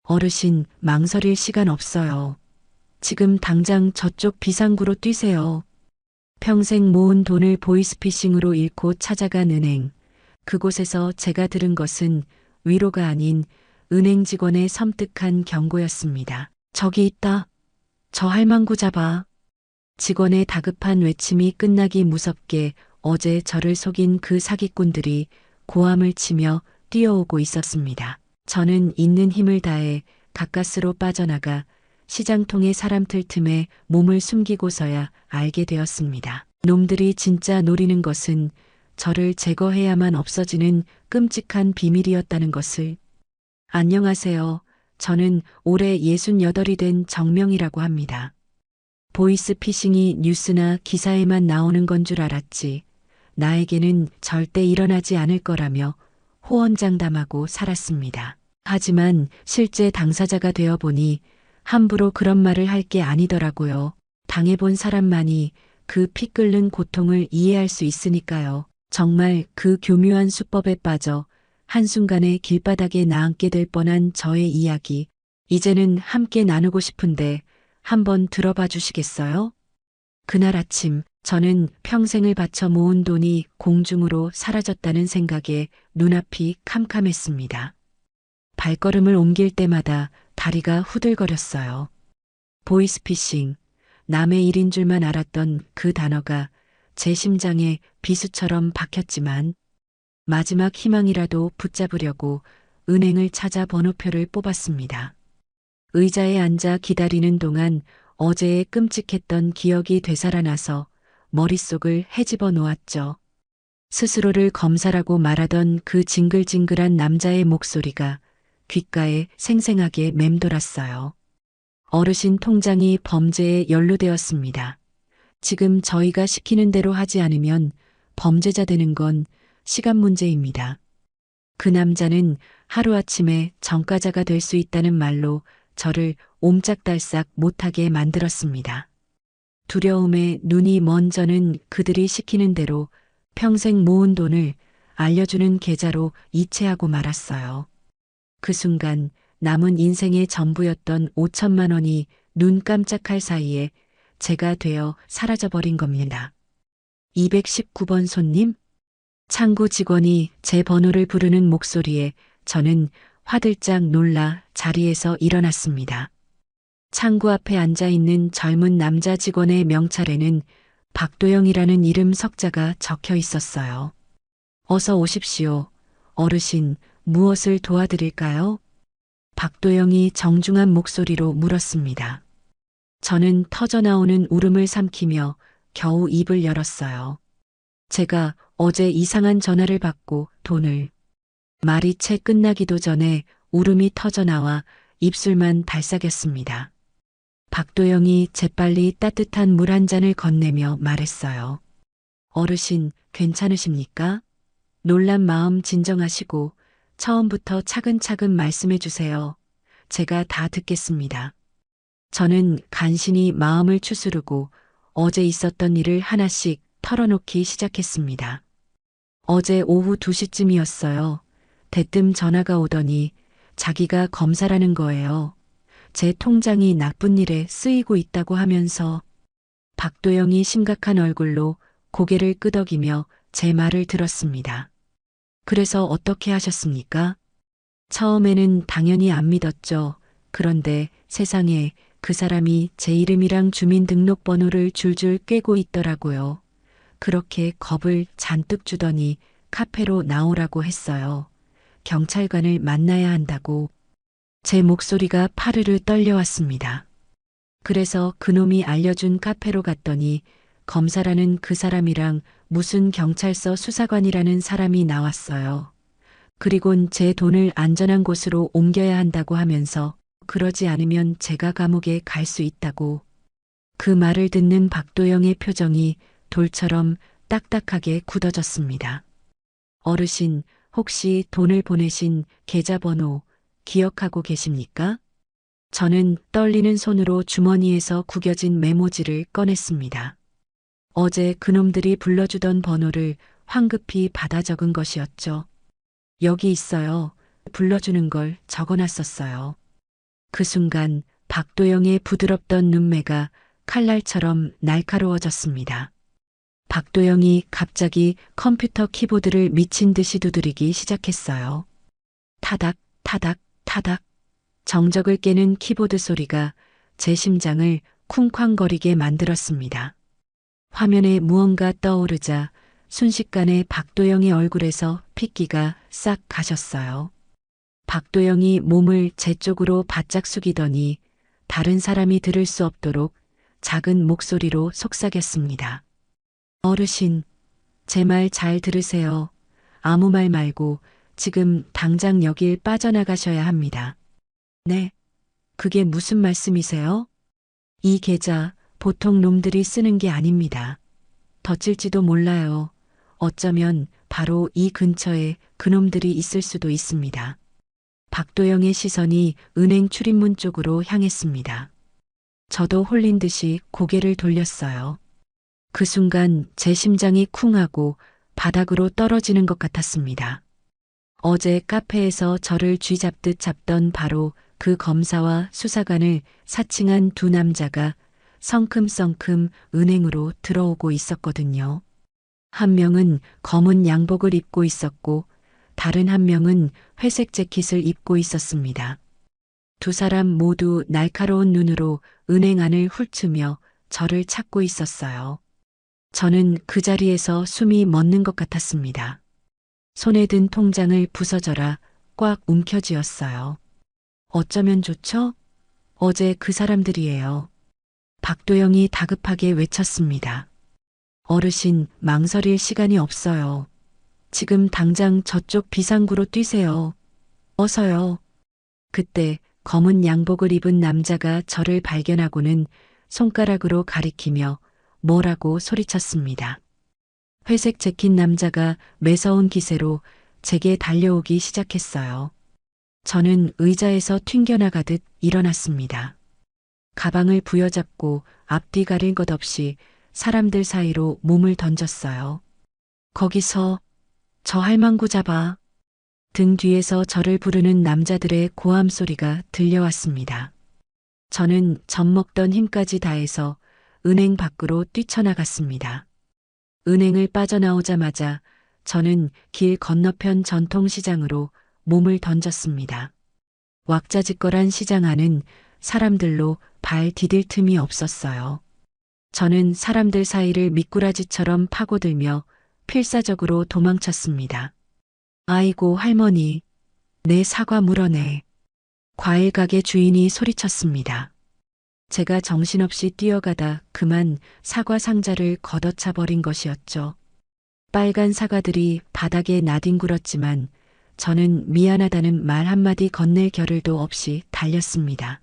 어르신, 망설일 시간 없어요. 지금 당장 저쪽 비상구로 뛰세요. 평생 모은 돈을 보이스피싱으로 잃고 찾아간 은행. 그곳에서 제가 들은 것은 위로가 아닌 은행 직원의 섬뜩한 경고였습니다. 저기 있다. 저 할망구 잡아. 직원의 다급한 외침이 끝나기 무섭게 어제 저를 속인 그 사기꾼들이 고함을 치며 뛰어오고 있었습니다. 저는 있는 힘을 다해 가까스로 빠져나가 시장통의 사람들 틈에 몸을 숨기고서야 알게 되었습니다. 놈들이 진짜 노리는 것은 저를 제거해야만 없어지는 끔찍한 비밀이었다는 것을. 안녕하세요. 저는 올해 68이 된 정명이라고 합니다. 보이스피싱이 뉴스나 기사에만 나오는 건 줄 알았지. 나에게는 절대 일어나지 않을 거라며 호언장담하고 살았습니다. 하지만 실제 당사자가 되어 보니 함부로 그런 말을 할 게 아니더라고요. 당해본 사람만이 그 피 끓는 고통을 이해할 수 있으니까요. 정말 그 교묘한 수법에 빠져 한순간에 길바닥에 나앉게 될 뻔한 저의 이야기. 이제는 함께 나누고 싶은데 한번 들어봐 주시겠어요? 그날 아침 저는 평생을 바쳐 모은 돈이 공중으로 사라졌다는 생각에 눈앞이 캄캄했습니다. 발걸음을 옮길 때마다 다리가 후들거렸어요. 보이스피싱, 남의 일인 줄만 알았던 그 단어가 제 심장에 비수처럼 박혔지만 마지막 희망이라도 붙잡으려고 은행을 찾아 번호표를 뽑았습니다. 의자에 앉아 기다리는 동안 어제의 끔찍했던 기억이 되살아나서 머릿속을 헤집어 놓았죠. 스스로를 검사라고 말하던 그 징글징글한 남자의 목소리가 귓가에 생생하게 맴돌았어요. 어르신 통장이 범죄에 연루되었습니다. 지금 저희가 시키는 대로 하지 않으면 범죄자 되는 건 시간 문제입니다. 그 남자는 하루아침에 전과자가 될 수 있다는 말로 저를 옴짝달싹 못하게 만들었습니다. 두려움에 눈이 먼 저는 그들이 시키는 대로 평생 모은 돈을 알려주는 계좌로 이체하고 말았어요. 그 순간 남은 인생의 전부였던 5천만 원이 눈 깜짝할 사이에 제가 되어 사라져버린 겁니다. 219번 손님? 창구 직원이 제 번호를 부르는 목소리에 저는 화들짝 놀라 자리에서 일어났습니다. 창구 앞에 앉아 있는 젊은 남자 직원의 명찰에는 박도영이라는 이름 석자가 적혀 있었어요. 어서 오십시오. 어르신, 무엇을 도와드릴까요? 박도영이 정중한 목소리로 물었습니다. 저는 터져나오는 울음을 삼키며 겨우 입을 열었어요. 제가 어제 이상한 전화를 받고 돈을. 말이 채 끝나기도 전에 울음이 터져나와 입술만 달싹였습니다. 박도영이 재빨리 따뜻한 물 한 잔을 건네며 말했어요. 어르신, 괜찮으십니까? 놀란 마음 진정하시고 처음부터 차근차근 말씀해 주세요. 제가 다 듣겠습니다. 저는 간신히 마음을 추스르고 어제 있었던 일을 하나씩 털어놓기 시작했습니다. 어제 오후 2시쯤이었어요. 대뜸 전화가 오더니 자기가 검사라는 거예요. 제 통장이 나쁜 일에 쓰이고 있다고 하면서. 박도영이 심각한 얼굴로 고개를 끄덕이며 제 말을 들었습니다. 그래서 어떻게 하셨습니까? 처음에는 당연히 안 믿었죠. 그런데 세상에 그 사람이 제 이름이랑 주민등록번호를 줄줄 꿰고 있더라고요. 그렇게 겁을 잔뜩 주더니 카페로 나오라고 했어요. 경찰관을 만나야 한다고. 제 목소리가 파르르 떨려왔습니다. 그래서 그놈이 알려준 카페로 갔더니 검사라는 그 사람이랑 무슨 경찰서 수사관이라는 사람이 나왔어요. 그리곤 제 돈을 안전한 곳으로 옮겨야 한다고 하면서 그러지 않으면 제가 감옥에 갈 수 있다고. 그 말을 듣는 박도영의 표정이 돌처럼 딱딱하게 굳어졌습니다. 어르신, 혹시 돈을 보내신 계좌번호 기억하고 계십니까? 저는 떨리는 손으로 주머니에서 구겨진 메모지를 꺼냈습니다. 어제 그놈들이 불러주던 번호를 황급히 받아 적은 것이었죠. 여기 있어요. 불러주는 걸 적어놨었어요. 그 순간 박도영의 부드럽던 눈매가 칼날처럼 날카로워졌습니다. 박도영이 갑자기 컴퓨터 키보드를 미친 듯이 두드리기 시작했어요. 타닥, 타닥, 타닥. 정적을 깨는 키보드 소리가 제 심장을 쿵쾅거리게 만들었습니다. 화면에 무언가 떠오르자 순식간에 박도영의 얼굴에서 핏기가 싹 가셨어요. 박도영이 몸을 제 쪽으로 바짝 숙이더니 다른 사람이 들을 수 없도록 작은 목소리로 속삭였습니다. 어르신, 제 말 잘 들으세요. 아무 말 말고 지금 당장 여길 빠져나가셔야 합니다. 네, 그게 무슨 말씀이세요? 이 계좌 보통 놈들이 쓰는 게 아닙니다. 덧질지도 몰라요. 어쩌면 바로 이 근처에 그놈들이 있을 수도 있습니다. 박도영의 시선이 은행 출입문 쪽으로 향했습니다. 저도 홀린 듯이 고개를 돌렸어요. 그 순간 제 심장이 쿵하고 바닥으로 떨어지는 것 같았습니다. 어제 카페에서 저를 쥐잡듯 잡던 바로 그 검사와 수사관을 사칭한 두 남자가 성큼성큼 은행으로 들어오고 있었거든요. 한 명은 검은 양복을 입고 있었고 다른 한 명은 회색 재킷을 입고 있었습니다. 두 사람 모두 날카로운 눈으로 은행 안을 훑으며 저를 찾고 있었어요. 저는 그 자리에서 숨이 멎는 것 같았습니다. 손에 든 통장을 부서져라 꽉 움켜쥐었어요. 어쩌면 좋죠? 어제 그 사람들이에요. 박도영이 다급하게 외쳤습니다. 어르신, 망설일 시간이 없어요. 지금 당장 저쪽 비상구로 뛰세요. 어서요. 그때 검은 양복을 입은 남자가 저를 발견하고는 손가락으로 가리키며 뭐라고 소리쳤습니다. 회색 재킷 남자가 매서운 기세로 제게 달려오기 시작했어요. 저는 의자에서 튕겨나가듯 일어났습니다. 가방을 부여잡고 앞뒤 가릴 것 없이 사람들 사이로 몸을 던졌어요. 거기서 저 할망구 잡아. 등 뒤에서 저를 부르는 남자들의 고함 소리가 들려왔습니다. 저는 젖먹던 힘까지 다해서 은행 밖으로 뛰쳐나갔습니다. 은행을 빠져나오자마자 저는 길 건너편 전통시장으로 몸을 던졌습니다. 왁자지껄한 시장 안은 사람들로 발 디딜 틈이 없었어요. 저는 사람들 사이를 미꾸라지처럼 파고들며 필사적으로 도망쳤습니다. 아이고 할머니, 내 사과 물어내. 과일 가게 주인이 소리쳤습니다. 제가 정신없이 뛰어가다 그만 사과 상자를 걷어차 버린 것이었죠. 빨간 사과들이 바닥에 나뒹굴었지만 저는 미안하다는 말 한마디 건넬 겨를도 없이 달렸습니다.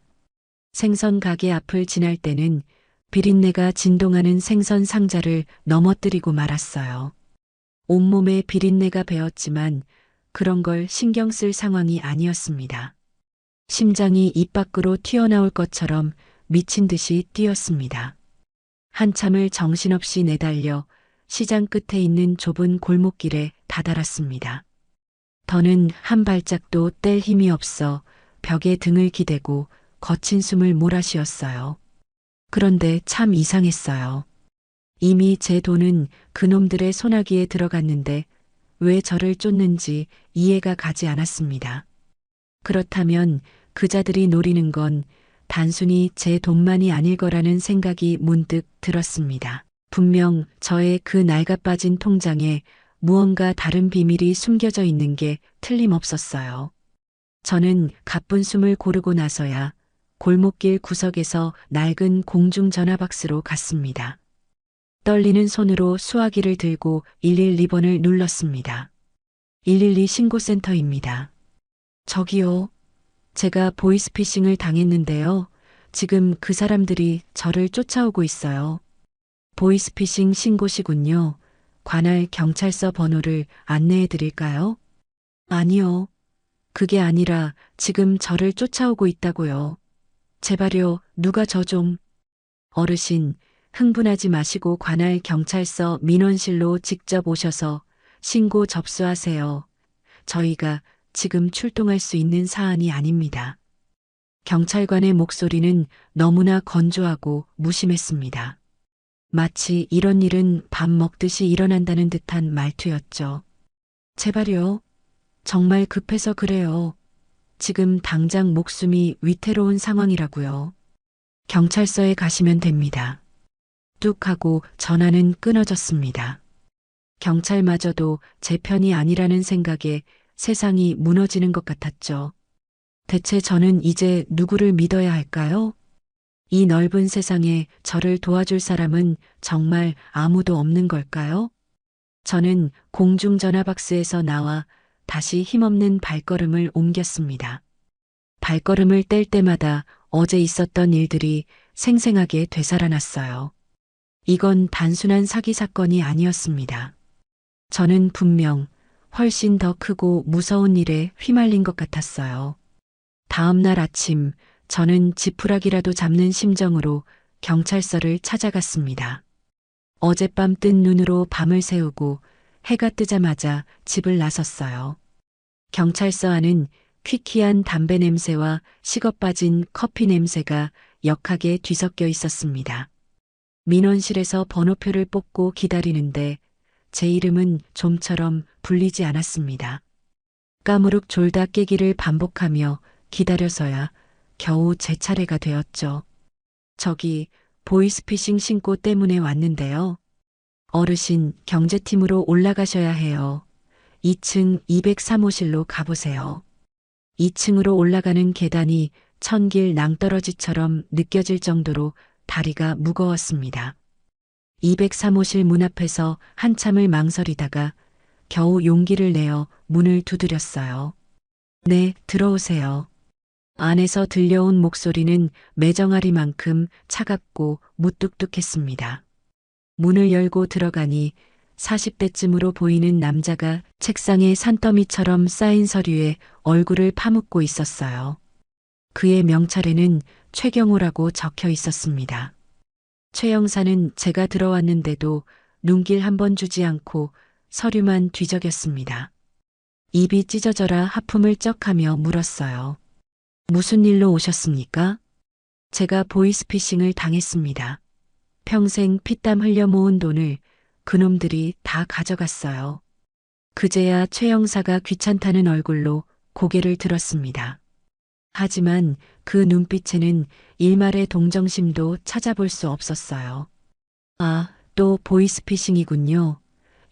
생선 가게 앞을 지날 때는 비린내가 진동하는 생선 상자를 넘어뜨리고 말았어요. 온몸에 비린내가 배었지만 그런 걸 신경 쓸 상황이 아니었습니다. 심장이 입 밖으로 튀어나올 것처럼 미친 듯이 뛰었습니다. 한참을 정신없이 내달려 시장 끝에 있는 좁은 골목길에 다다랐습니다. 더는 한 발짝도 뗄 힘이 없어 벽에 등을 기대고 거친 숨을 몰아쉬었어요. 그런데 참 이상했어요. 이미 제 돈은 그놈들의 소나기에 들어갔는데 왜 저를 쫓는지 이해가 가지 않았습니다. 그렇다면 그자들이 노리는 건 단순히 제 돈만이 아닐 거라는 생각이 문득 들었습니다. 분명 저의 그 낡아빠진 통장에 무언가 다른 비밀이 숨겨져 있는 게 틀림없었어요. 저는 가쁜 숨을 고르고 나서야 골목길 구석에서 낡은 공중전화박스로 갔습니다. 떨리는 손으로 수화기를 들고 112번을 눌렀습니다. 112 신고센터입니다. 저기요. 제가 보이스피싱을 당했는데요. 지금 그 사람들이 저를 쫓아오고 있어요. 보이스피싱 신고시군요. 관할 경찰서 번호를 안내해 드릴까요? 아니요. 그게 아니라 지금 저를 쫓아오고 있다고요. 제발요, 누가 저 좀. 어르신, 흥분하지 마시고 관할 경찰서 민원실로 직접 오셔서 신고 접수하세요. 저희가 지금 출동할 수 있는 사안이 아닙니다. 경찰관의 목소리는 너무나 건조하고 무심했습니다. 마치 이런 일은 밥 먹듯이 일어난다는 듯한 말투였죠. 제발요. 정말 급해서 그래요. 지금 당장 목숨이 위태로운 상황이라고요. 경찰서에 가시면 됩니다. 뚝 하고 전화는 끊어졌습니다. 경찰마저도 제 편이 아니라는 생각에 세상이 무너지는 것 같았죠. 대체 저는 이제 누구를 믿어야 할까요? 이 넓은 세상에 저를 도와줄 사람은 정말 아무도 없는 걸까요? 저는 공중전화 박스에서 나와 다시 힘없는 발걸음을 옮겼습니다. 발걸음을 뗄 때마다 어제 있었던 일들이 생생하게 되살아났어요. 이건 단순한 사기 사건이 아니었습니다. 저는 분명 훨씬 더 크고 무서운 일에 휘말린 것 같았어요. 다음 날 아침, 저는 지푸라기라도 잡는 심정으로 경찰서를 찾아갔습니다. 어젯밤 뜬 눈으로 밤을 새우고 해가 뜨자마자 집을 나섰어요. 경찰서 안은 퀴퀴한 담배 냄새와 식어 빠진 커피 냄새가 역하게 뒤섞여 있었습니다. 민원실에서 번호표를 뽑고 기다리는데 제 이름은 좀처럼 불리지 않았습니다. 까무룩 졸다 깨기를 반복하며 기다려서야 겨우 제 차례가 되었죠. 저기 보이스피싱 신고 때문에 왔는데요. 어르신 경제팀으로 올라가셔야 해요. 2층 203호실로 가보세요. 2층으로 올라가는 계단이 천길 낭떠러지처럼 느껴질 정도로 다리가 무거웠습니다. 203호실 문 앞에서 한참을 망설이다가 겨우 용기를 내어 문을 두드렸어요. 네, 들어오세요. 안에서 들려온 목소리는 매정아리만큼 차갑고 무뚝뚝했습니다. 문을 열고 들어가니 40대쯤으로 보이는 남자가 책상에 산더미처럼 쌓인 서류에 얼굴을 파묻고 있었어요. 그의 명찰에는 최경호라고 적혀 있었습니다. 최 형사는 제가 들어왔는데도 눈길 한 번 주지 않고 서류만 뒤적였습니다. 입이 찢어져라 하품을 쩍하며 물었어요. 무슨 일로 오셨습니까? 제가 보이스피싱을 당했습니다. 평생 피땀 흘려 모은 돈을 그놈들이 다 가져갔어요. 그제야 최 형사가 귀찮다는 얼굴로 고개를 들었습니다. 하지만 그 눈빛에는 일말의 동정심도 찾아볼 수 없었어요. 아, 또 보이스피싱이군요.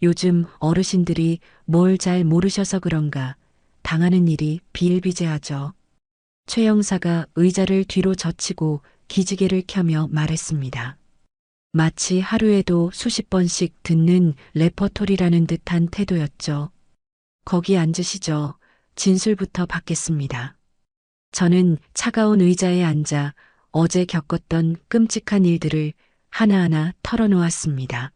요즘 어르신들이 뭘 잘 모르셔서 그런가 당하는 일이 비일비재하죠. 최 형사가 의자를 뒤로 젖히고 기지개를 켜며 말했습니다. 마치 하루에도 수십 번씩 듣는 레퍼토리라는 듯한 태도였죠. 거기 앉으시죠. 진술부터 받겠습니다. 저는 차가운 의자에 앉아 어제 겪었던 끔찍한 일들을 하나하나 털어놓았습니다.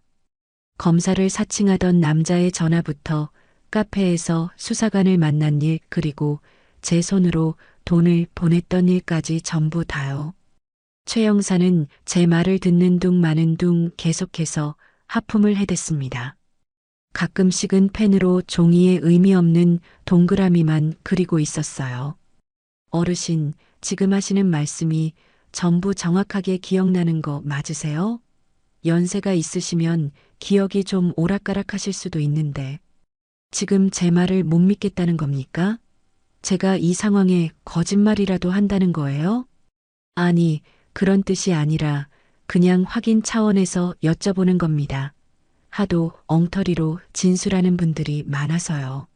검사를 사칭하던 남자의 전화부터 카페에서 수사관을 만난 일 그리고 제 손으로 돈을 보냈던 일까지 전부 다요. 최 형사는 제 말을 듣는 둥 마는 둥 계속해서 하품을 해댔습니다. 가끔씩은 펜으로 종이에 의미 없는 동그라미만 그리고 있었어요. 어르신, 지금 하시는 말씀이 전부 정확하게 기억나는 거 맞으세요? 연세가 있으시면 기억이 좀 오락가락하실 수도 있는데 지금 제 말을 못 믿겠다는 겁니까? 제가 이 상황에 거짓말이라도 한다는 거예요? 아니, 그런 뜻이 아니라 그냥 확인 차원에서 여쭤보는 겁니다. 하도 엉터리로 진술하는 분들이 많아서요.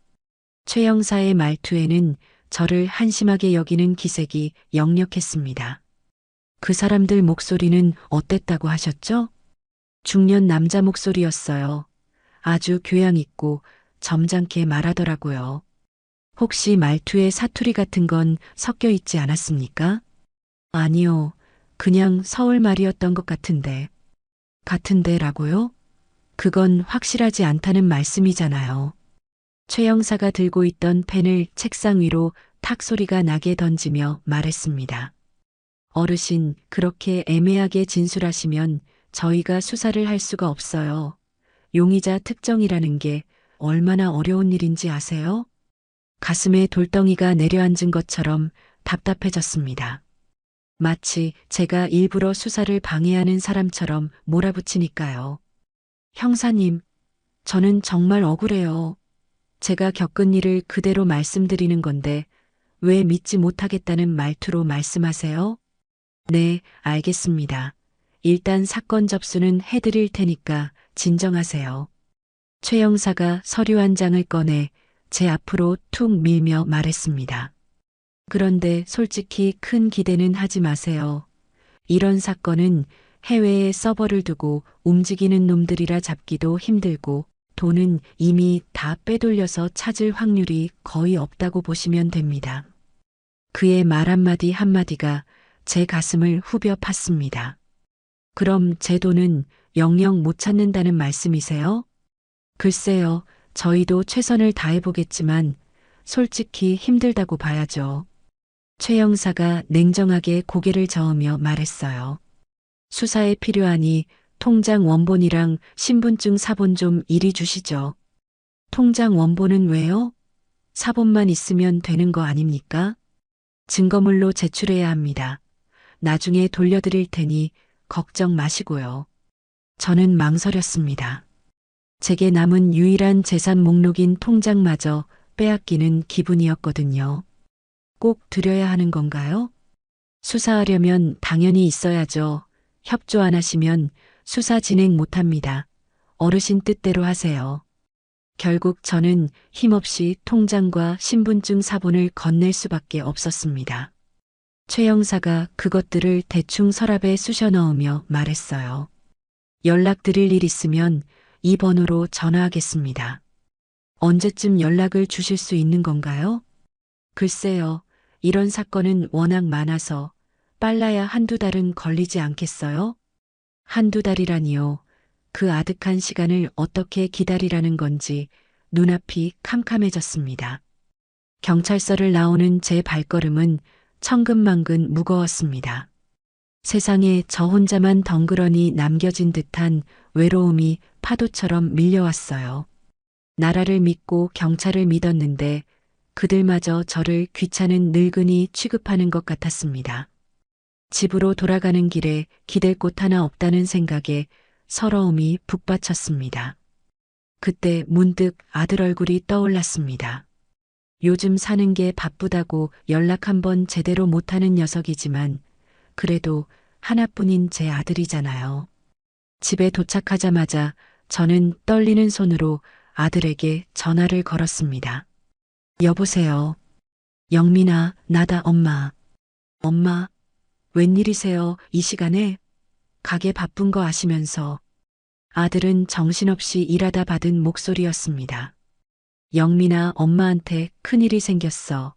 최 형사의 말투에는 저를 한심하게 여기는 기색이 역력했습니다. 그 사람들 목소리는 어땠다고 하셨죠? 중년 남자 목소리였어요. 아주 교양 있고 점잖게 말하더라고요. 혹시 말투에 사투리 같은 건 섞여 있지 않았습니까? 아니요. 그냥 서울 말이었던 것 같은데. 같은데라고요? 그건 확실하지 않다는 말씀이잖아요. 최 형사가 들고 있던 펜을 책상 위로 탁 소리가 나게 던지며 말했습니다. 어르신, 그렇게 애매하게 진술하시면 저희가 수사를 할 수가 없어요. 용의자 특정이라는 게 얼마나 어려운 일인지 아세요? 가슴에 돌덩이가 내려앉은 것처럼 답답해졌습니다. 마치 제가 일부러 수사를 방해하는 사람처럼 몰아붙이니까요. 형사님, 저는 정말 억울해요. 제가 겪은 일을 그대로 말씀드리는 건데 왜 믿지 못하겠다는 말투로 말씀하세요? 네, 알겠습니다. 일단 사건 접수는 해드릴 테니까 진정하세요. 최 형사가 서류 한 장을 꺼내 제 앞으로 툭 밀며 말했습니다. 그런데 솔직히 큰 기대는 하지 마세요. 이런 사건은 해외에 서버를 두고 움직이는 놈들이라 잡기도 힘들고 돈은 이미 다 빼돌려서 찾을 확률이 거의 없다고 보시면 됩니다. 그의 말 한마디 한마디가 제 가슴을 후벼 팠습니다. 그럼 제 돈은 영영 못 찾는다는 말씀이세요? 글쎄요, 저희도 최선을 다해보겠지만 솔직히 힘들다고 봐야죠. 최 형사가 냉정하게 고개를 저으며 말했어요. 수사에 필요하니 통장 원본이랑 신분증 사본 좀 이리 주시죠. 통장 원본은 왜요? 사본만 있으면 되는 거 아닙니까? 증거물로 제출해야 합니다. 나중에 돌려드릴 테니 걱정 마시고요. 저는 망설였습니다. 제게 남은 유일한 재산 목록인 통장마저 빼앗기는 기분이었거든요. 꼭 드려야 하는 건가요? 수사하려면 당연히 있어야죠. 협조 안 하시면 수사 진행 못 합니다. 어르신 뜻대로 하세요. 결국 저는 힘없이 통장과 신분증 사본을 건넬 수밖에 없었습니다. 최 형사가 그것들을 대충 서랍에 쑤셔 넣으며 말했어요. 연락드릴 일 있으면 이 번호로 전화하겠습니다. 언제쯤 연락을 주실 수 있는 건가요? 글쎄요, 이런 사건은 워낙 많아서 빨라야 한두 달은 걸리지 않겠어요? 한두 달이라니요. 그 아득한 시간을 어떻게 기다리라는 건지 눈앞이 캄캄해졌습니다. 경찰서를 나오는 제 발걸음은 천근만근 무거웠습니다. 세상에 저 혼자만 덩그러니 남겨진 듯한 외로움이 파도처럼 밀려왔어요. 나라를 믿고 경찰을 믿었는데 그들마저 저를 귀찮은 늙은이 취급하는 것 같았습니다. 집으로 돌아가는 길에 기댈 곳 하나 없다는 생각에 서러움이 북받쳤습니다. 그때 문득 아들 얼굴이 떠올랐습니다. 요즘 사는 게 바쁘다고 연락 한번 제대로 못하는 녀석이지만 그래도 하나뿐인 제 아들이잖아요. 집에 도착하자마자 저는 떨리는 손으로 아들에게 전화를 걸었습니다. 여보세요. 영민아, 나다 엄마. 엄마, 웬일이세요, 이 시간에? 가게 바쁜 거 아시면서. 아들은 정신없이 일하다 받은 목소리였습니다. 영민아, 엄마한테 큰일이 생겼어.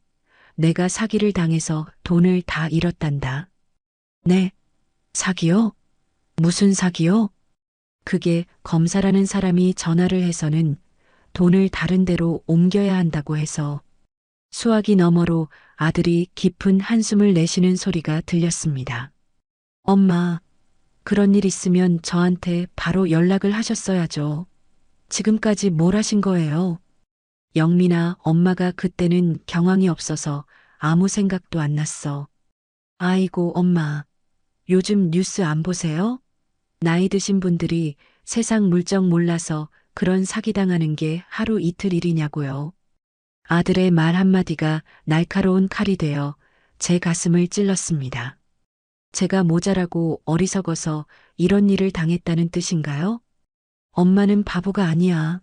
내가 사기를 당해서 돈을 다 잃었단다. 네? 사기요? 무슨 사기요? 그게 검사라는 사람이 전화를 해서는 돈을 다른 데로 옮겨야 한다고 해서. 수화기 너머로 아들이 깊은 한숨을 내쉬는 소리가 들렸습니다. 엄마, 그런 일 있으면 저한테 바로 연락을 하셨어야죠. 지금까지 뭘 하신 거예요? 영민아, 엄마가 그때는 경황이 없어서 아무 생각도 안 났어. 아이고, 엄마. 요즘 뉴스 안 보세요? 나이 드신 분들이 세상 물정 몰라서 그런 사기당하는 게 하루 이틀 일이냐고요. 아들의 말 한마디가 날카로운 칼이 되어 제 가슴을 찔렀습니다. 제가 모자라고 어리석어서 이런 일을 당했다는 뜻인가요? 엄마는 바보가 아니야.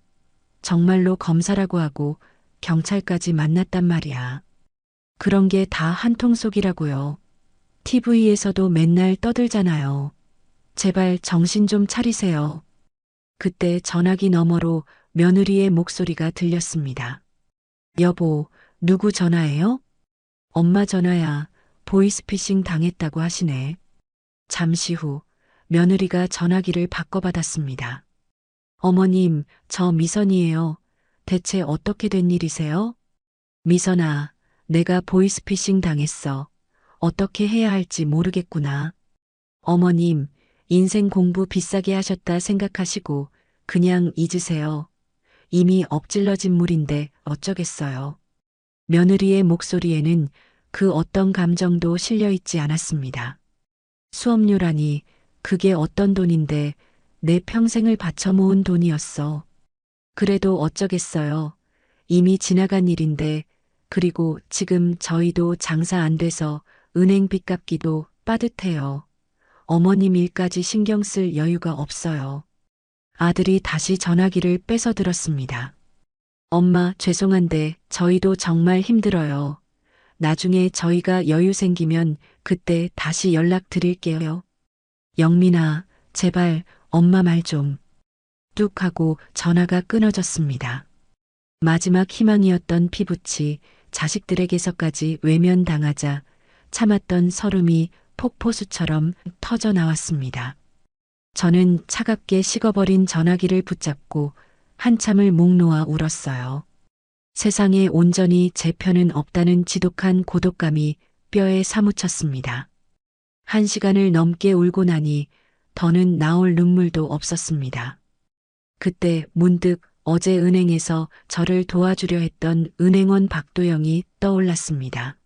정말로 검사라고 하고 경찰까지 만났단 말이야. 그런 게 다 한통속이라고요. TV에서도 맨날 떠들잖아요. 제발 정신 좀 차리세요. 그때 전화기 너머로 며느리의 목소리가 들렸습니다. 여보, 누구 전화예요? 엄마 전화야. 보이스피싱 당했다고 하시네. 잠시 후 며느리가 전화기를 바꿔받았습니다. 어머님, 저 미선이에요. 대체 어떻게 된 일이세요? 미선아, 내가 보이스피싱 당했어. 어떻게 해야 할지 모르겠구나. 어머님, 인생 공부 비싸게 하셨다 생각하시고 그냥 잊으세요. 이미 엎질러진 물인데 어쩌겠어요. 며느리의 목소리에는 그 어떤 감정도 실려 있지 않았습니다. 수업료라니 그게 어떤 돈인데 내 평생을 바쳐 모은 돈이었어. 그래도 어쩌겠어요. 이미 지나간 일인데 그리고 지금 저희도 장사 안 돼서 은행 빚 갚기도 빠듯해요. 어머님 일까지 신경 쓸 여유가 없어요. 아들이 다시 전화기를 뺏어 들었습니다. 엄마, 죄송한데 저희도 정말 힘들어요. 나중에 저희가 여유 생기면 그때 다시 연락드릴게요. 영민아, 제발 엄마 말 좀. 뚝 하고 전화가 끊어졌습니다. 마지막 희망이었던 피부치, 자식들에게서까지 외면당하자 참았던 서름이 폭포수처럼 터져 나왔습니다. 저는 차갑게 식어버린 전화기를 붙잡고 한참을 목 놓아 울었어요. 세상에 온전히 제 편은 없다는 지독한 고독감이 뼈에 사무쳤습니다. 1시간을 넘게 울고 나니 더는 나올 눈물도 없었습니다. 그때 문득 어제 은행에서 저를 도와주려 했던 은행원 박도영이 떠올랐습니다.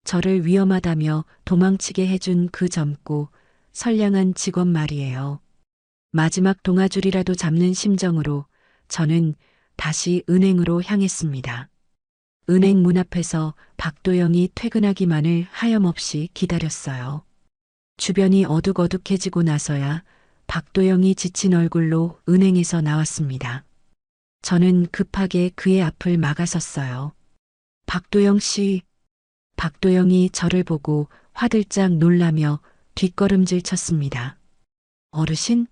저를 위험하다며 도망치게 해준 그 젊고 선량한 직원 말이에요. 마지막 동아줄이라도 잡는 심정으로 저는 다시 은행으로 향했습니다. 은행 문 앞에서 박도영이 퇴근하기만을 하염없이 기다렸어요. 주변이 어둑어둑해지고 나서야 박도영이 지친 얼굴로 은행에서 나왔습니다. 저는 급하게 그의 앞을 막아섰어요. 박도영 씨. 박도영이 저를 보고 화들짝 놀라며 뒷걸음질 쳤습니다. 어르신?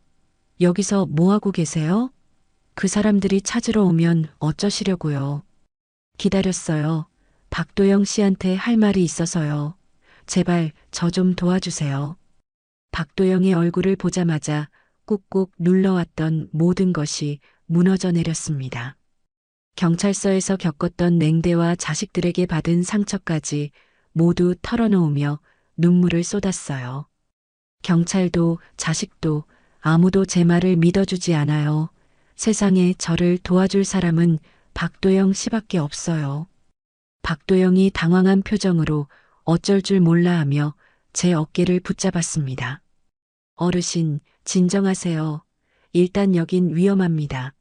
여기서 뭐하고 계세요? 그 사람들이 찾으러 오면 어쩌시려고요? 기다렸어요. 박도영 씨한테 할 말이 있어서요. 제발 저 좀 도와주세요. 박도영의 얼굴을 보자마자 꾹꾹 눌러왔던 모든 것이 무너져 내렸습니다. 경찰서에서 겪었던 냉대와 자식들에게 받은 상처까지 모두 털어놓으며 눈물을 쏟았어요. 경찰도 자식도 아무도 제 말을 믿어주지 않아요. 세상에 저를 도와줄 사람은 박도영 씨밖에 없어요. 박도영이 당황한 표정으로 어쩔 줄 몰라 하며 제 어깨를 붙잡았습니다. 어르신, 진정하세요. 일단 여긴 위험합니다.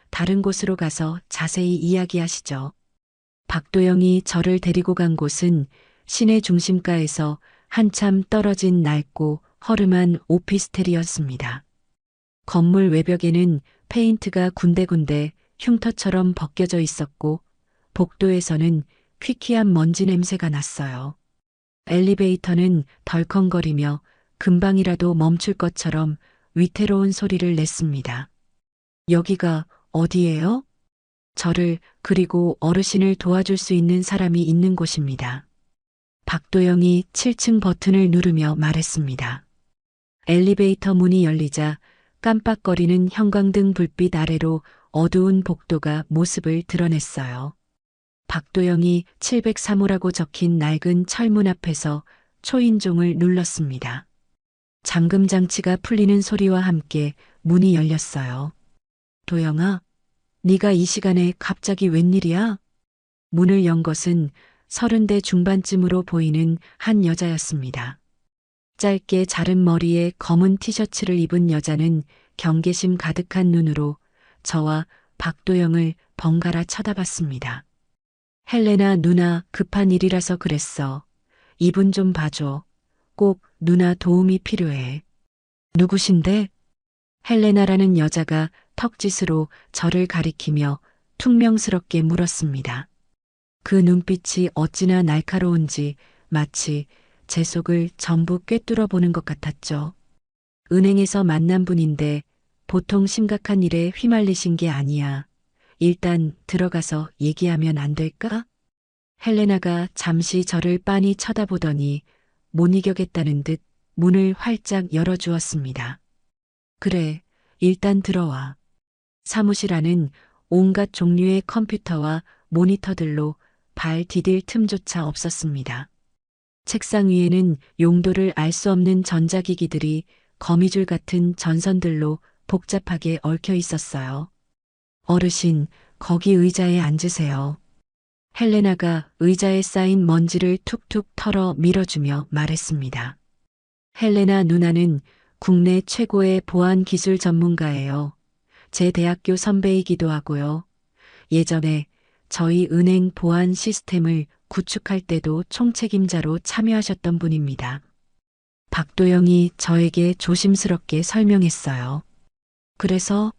다른 곳으로 가서 자세히 이야기하시죠. 박도영이 저를 데리고 간 곳은 시내 중심가에서 한참 떨어진 낡고 허름한 오피스텔이었습니다. 건물 외벽에는 페인트가 군데군데 흉터처럼 벗겨져 있었고 복도에서는 퀴퀴한 먼지 냄새가 났어요. 엘리베이터는 덜컹거리며 금방이라도 멈출 것처럼 위태로운 소리를 냈습니다. 여기가 어디예요? 저를 그리고 어르신을 도와줄 수 있는 사람이 있는 곳입니다. 박도영이 7층 버튼을 누르며 말했습니다. 엘리베이터 문이 열리자 깜빡거리는 형광등 불빛 아래로 어두운 복도가 모습을 드러냈어요. 박도영이 703호라고 적힌 낡은 철문 앞에서 초인종을 눌렀습니다. 잠금 장치가 풀리는 소리와 함께 문이 열렸어요. 도영아, 네가 이 시간에 갑자기 웬일이야? 문을 연 것은 30대 중반쯤으로 보이는 한 여자였습니다. 짧게 자른 머리에 검은 티셔츠를 입은 여자는 경계심 가득한 눈으로 저와 박도영을 번갈아 쳐다봤습니다. 헬레나 누나, 급한 일이라서 그랬어. 이분 좀 봐줘. 꼭 누나 도움이 필요해. 누구신데? 헬레나라는 여자가 턱짓으로 저를 가리키며 퉁명스럽게 물었습니다. 그 눈빛이 어찌나 날카로운지 마치 제 속을 전부 꿰뚫어 보는 것 같았죠. 은행에서 만난 분인데 보통 심각한 일에 휘말리신 게 아니야. 일단 들어가서 얘기하면 안 될까? 헬레나가 잠시 저를 빤히 쳐다보더니 못 이겨겠다는 듯 문을 활짝 열어주었습니다. 그래, 일단 들어와. 사무실 안은 온갖 종류의 컴퓨터와 모니터들로 발 디딜 틈조차 없었습니다. 책상 위에는 용도를 알 수 없는 전자기기들이 거미줄 같은 전선들로 복잡하게 얽혀 있었어요. 어르신, 거기 의자에 앉으세요. 헬레나가 의자에 쌓인 먼지를 툭툭 털어 밀어주며 말했습니다. 헬레나 누나는 국내 최고의 보안 기술 전문가예요. 제 대학교 선배이기도 하고요. 예전에 저희 은행 보안 시스템을 구축할 때도 총책임자로 참여하셨던 분입니다. 박도영이 저에게 조심스럽게 설명했어요. 그래서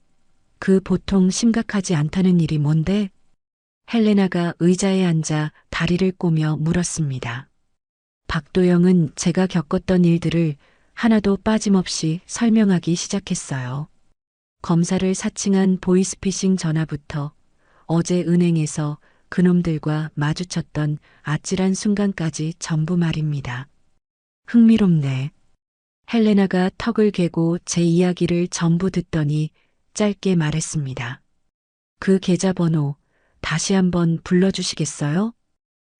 그 보통 심각하지 않다는 일이 뭔데? 헬레나가 의자에 앉아 다리를 꼬며 물었습니다. 박도영은 제가 겪었던 일들을 하나도 빠짐없이 설명하기 시작했어요. 검사를 사칭한 보이스피싱 전화부터 어제 은행에서 그놈들과 마주쳤던 아찔한 순간까지 전부 말입니다. 흥미롭네. 헬레나가 턱을 괴고 제 이야기를 전부 듣더니 짧게 말했습니다. 그 계좌번호 다시 한번 불러주시겠어요?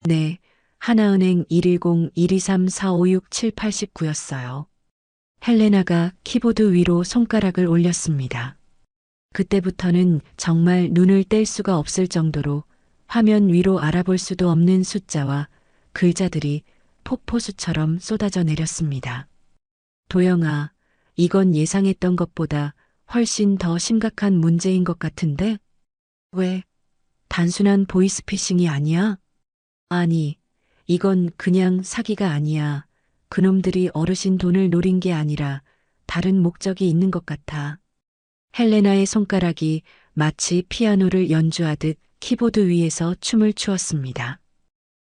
네, 하나은행 110-123-456-789였어요. 헬레나가 키보드 위로 손가락을 올렸습니다. 그때부터는 정말 눈을 뗄 수가 없을 정도로 화면 위로 알아볼 수도 없는 숫자와 글자들이 폭포수처럼 쏟아져 내렸습니다. 도영아, 이건 예상했던 것보다 훨씬 더 심각한 문제인 것 같은데? 왜? 단순한 보이스피싱이 아니야? 아니, 이건 그냥 사기가 아니야. 그놈들이 어르신 돈을 노린 게 아니라 다른 목적이 있는 것 같아. 헬레나의 손가락이 마치 피아노를 연주하듯 키보드 위에서 춤을 추었습니다.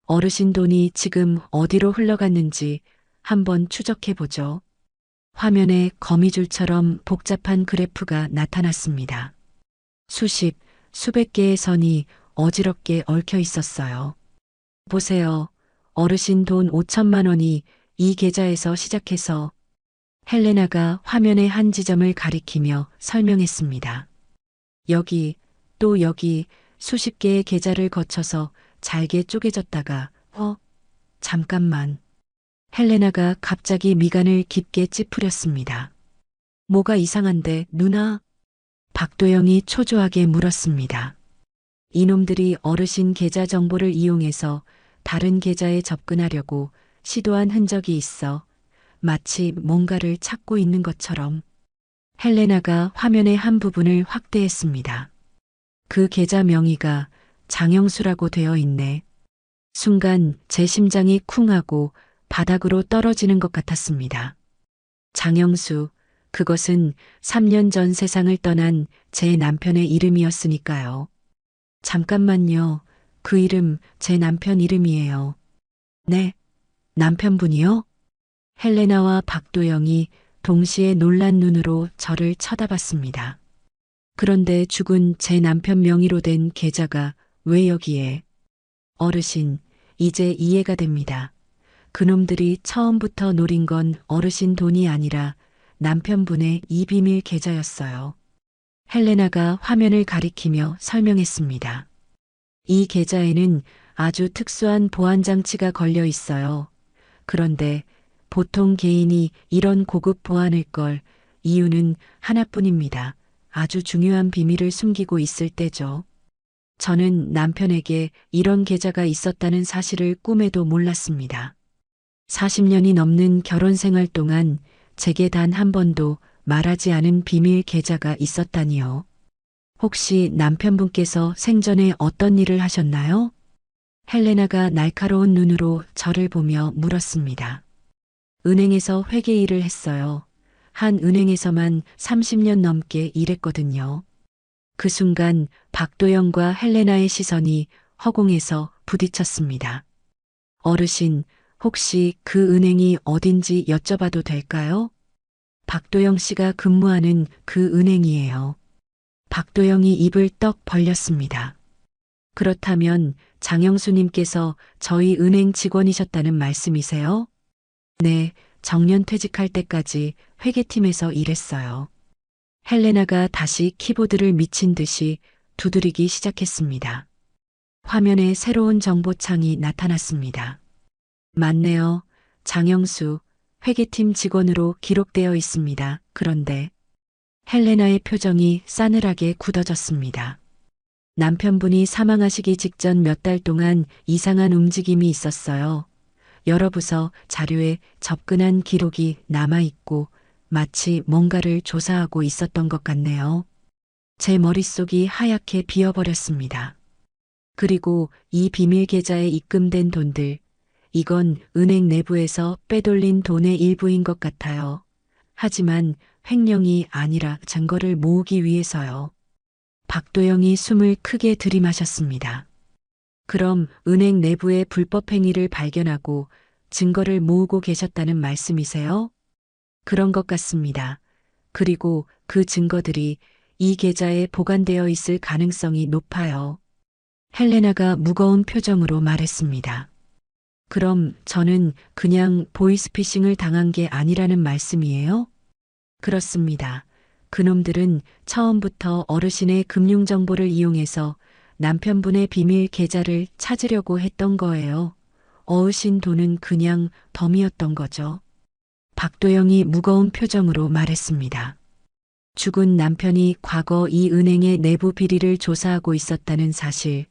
어르신 돈이 지금 어디로 흘러갔는지 한번 추적해보죠. 화면에 거미줄처럼 복잡한 그래프가 나타났습니다. 수십, 수백 개의 선이 어지럽게 얽혀 있었어요. 보세요. 어르신 돈 5천만 원이 이 계좌에서 시작해서 헬레나가 화면의 한 지점을 가리키며 설명했습니다. 여기, 또 여기 수십 개의 계좌를 거쳐서 잘게 쪼개졌다가 잠깐만. 헬레나가 갑자기 미간을 깊게 찌푸렸습니다. 뭐가 이상한데, 누나? 박도영이 초조하게 물었습니다. 이놈들이 어르신 계좌 정보를 이용해서 다른 계좌에 접근하려고 시도한 흔적이 있어 마치 뭔가를 찾고 있는 것처럼. 헬레나가 화면의 한 부분을 확대했습니다. 그 계좌 명의가 장영수라고 되어 있네. 순간 제 심장이 쿵하고 바닥으로 떨어지는 것 같았습니다. 장영수, 그것은 3년 전 세상을 떠난 제 남편의 이름이었으니까요. 잠깐만요. 그 이름 제 남편 이름이에요. 네, 남편분이요? 헬레나와 박도영이 동시에 놀란 눈으로 저를 쳐다봤습니다. 그런데 죽은 제 남편 명의로 된 계좌가 왜 여기에? 어르신, 이제 이해가 됩니다. 그놈들이 처음부터 노린 건 어르신 돈이 아니라 남편분의 이 비밀 계좌였어요. 헬레나가 화면을 가리키며 설명했습니다. 이 계좌에는 아주 특수한 보안 장치가 걸려 있어요. 그런데 보통 개인이 이런 고급 보안을 걸 이유는 하나뿐입니다. 아주 중요한 비밀을 숨기고 있을 때죠. 저는 남편에게 이런 계좌가 있었다는 사실을 꿈에도 몰랐습니다. 40년이 넘는 결혼 생활 동안 제게 단 한 번도 말하지 않은 비밀 계좌가 있었다니요. 혹시 남편분께서 생전에 어떤 일을 하셨나요? 헬레나가 날카로운 눈으로 저를 보며 물었습니다. 은행에서 회계 일을 했어요. 한 은행에서만 30년 넘게 일했거든요. 그 순간 박도영과 헬레나의 시선이 허공에서 부딪혔습니다. 어르신, 혹시 그 은행이 어딘지 여쭤봐도 될까요? 박도영 씨가 근무하는 그 은행이에요. 박도영이 입을 떡 벌렸습니다. 그렇다면 장영수님께서 저희 은행 직원이셨다는 말씀이세요? 네, 정년 퇴직할 때까지 회계팀에서 일했어요. 헬레나가 다시 키보드를 미친 듯이 두드리기 시작했습니다. 화면에 새로운 정보창이 나타났습니다. 맞네요. 장영수, 회계팀 직원으로 기록되어 있습니다. 그런데 헬레나의 표정이 싸늘하게 굳어졌습니다. 남편분이 사망하시기 직전 몇 달 동안 이상한 움직임이 있었어요. 여러 부서 자료에 접근한 기록이 남아있고 마치 뭔가를 조사하고 있었던 것 같네요. 제 머릿속이 하얗게 비어버렸습니다. 그리고 이 비밀 계좌에 입금된 돈들, 이건 은행 내부에서 빼돌린 돈의 일부인 것 같아요. 하지만 횡령이 아니라 증거를 모으기 위해서요. 박도영이 숨을 크게 들이마셨습니다. 그럼 은행 내부의 불법 행위를 발견하고 증거를 모으고 계셨다는 말씀이세요? 그런 것 같습니다. 그리고 그 증거들이 이 계좌에 보관되어 있을 가능성이 높아요. 헬레나가 무거운 표정으로 말했습니다. 그럼 저는 그냥 보이스피싱을 당한 게 아니라는 말씀이에요? 그렇습니다. 그놈들은 처음부터 어르신의 금융정보를 이용해서 남편분의 비밀 계좌를 찾으려고 했던 거예요. 어으신 돈은 그냥 덤이었던 거죠. 박도영이 무거운 표정으로 말했습니다. 죽은 남편이 과거 이 은행의 내부 비리를 조사하고 있었다는 사실,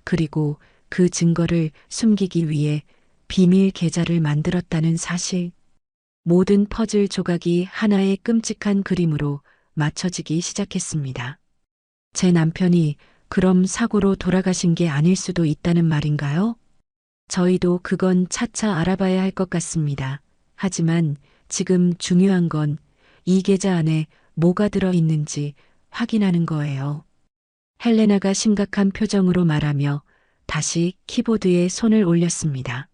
그리고 그 증거를 숨기기 위해 비밀 계좌를 만들었다는 사실, 모든 퍼즐 조각이 하나의 끔찍한 그림으로 맞춰지기 시작했습니다. 제 남편이 그럼 사고로 돌아가신 게 아닐 수도 있다는 말인가요? 저희도 그건 차차 알아봐야 할 것 같습니다. 하지만 지금 중요한 건 이 계좌 안에 뭐가 들어있는지 확인하는 거예요. 헬레나가 심각한 표정으로 말하며 다시 키보드에 손을 올렸습니다.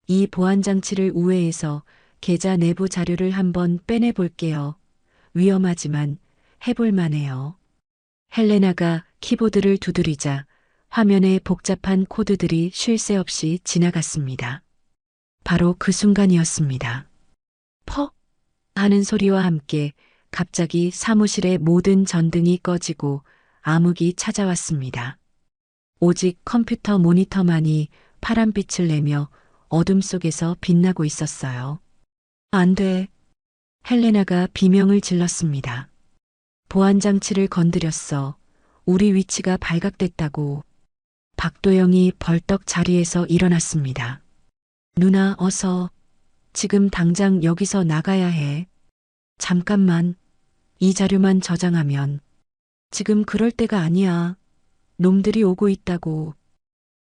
이 보안 장치를 우회해서 계좌 내부 자료를 한번 빼내 볼게요. 위험하지만 해볼 만해요. 헬레나가 키보드를 두드리자 화면에 복잡한 코드들이 쉴 새 없이 지나갔습니다. 바로 그 순간이었습니다. 퍽! 하는 소리와 함께 갑자기 사무실의 모든 전등이 꺼지고 암흑이 찾아왔습니다. 오직 컴퓨터 모니터만이 파란빛을 내며 어둠 속에서 빛나고 있었어요. 안 돼. 헬레나가 비명을 질렀습니다. 보안 장치를 건드렸어. 우리 위치가 발각됐다고. 박도영이 벌떡 자리에서 일어났습니다. 누나, 어서. 지금 당장 여기서 나가야 해. 잠깐만. 이 자료만 저장하면. 지금 그럴 때가 아니야. 놈들이 오고 있다고.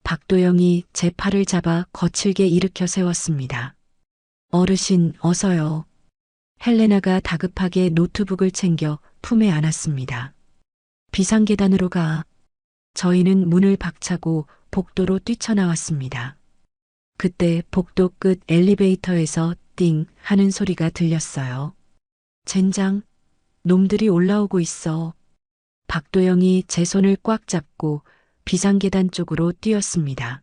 박도영이 제 팔을 잡아 거칠게 일으켜 세웠습니다. 어르신, 어서요. 헬레나가 다급하게 노트북을 챙겨 품에 안았습니다. 비상계단으로 가. 저희는 문을 박차고 복도로 뛰쳐나왔습니다. 그때 복도 끝 엘리베이터에서 띵 하는 소리가 들렸어요. 젠장, 놈들이 올라오고 있어. 박도영이 제 손을 꽉 잡고 비상계단 쪽으로 뛰었습니다.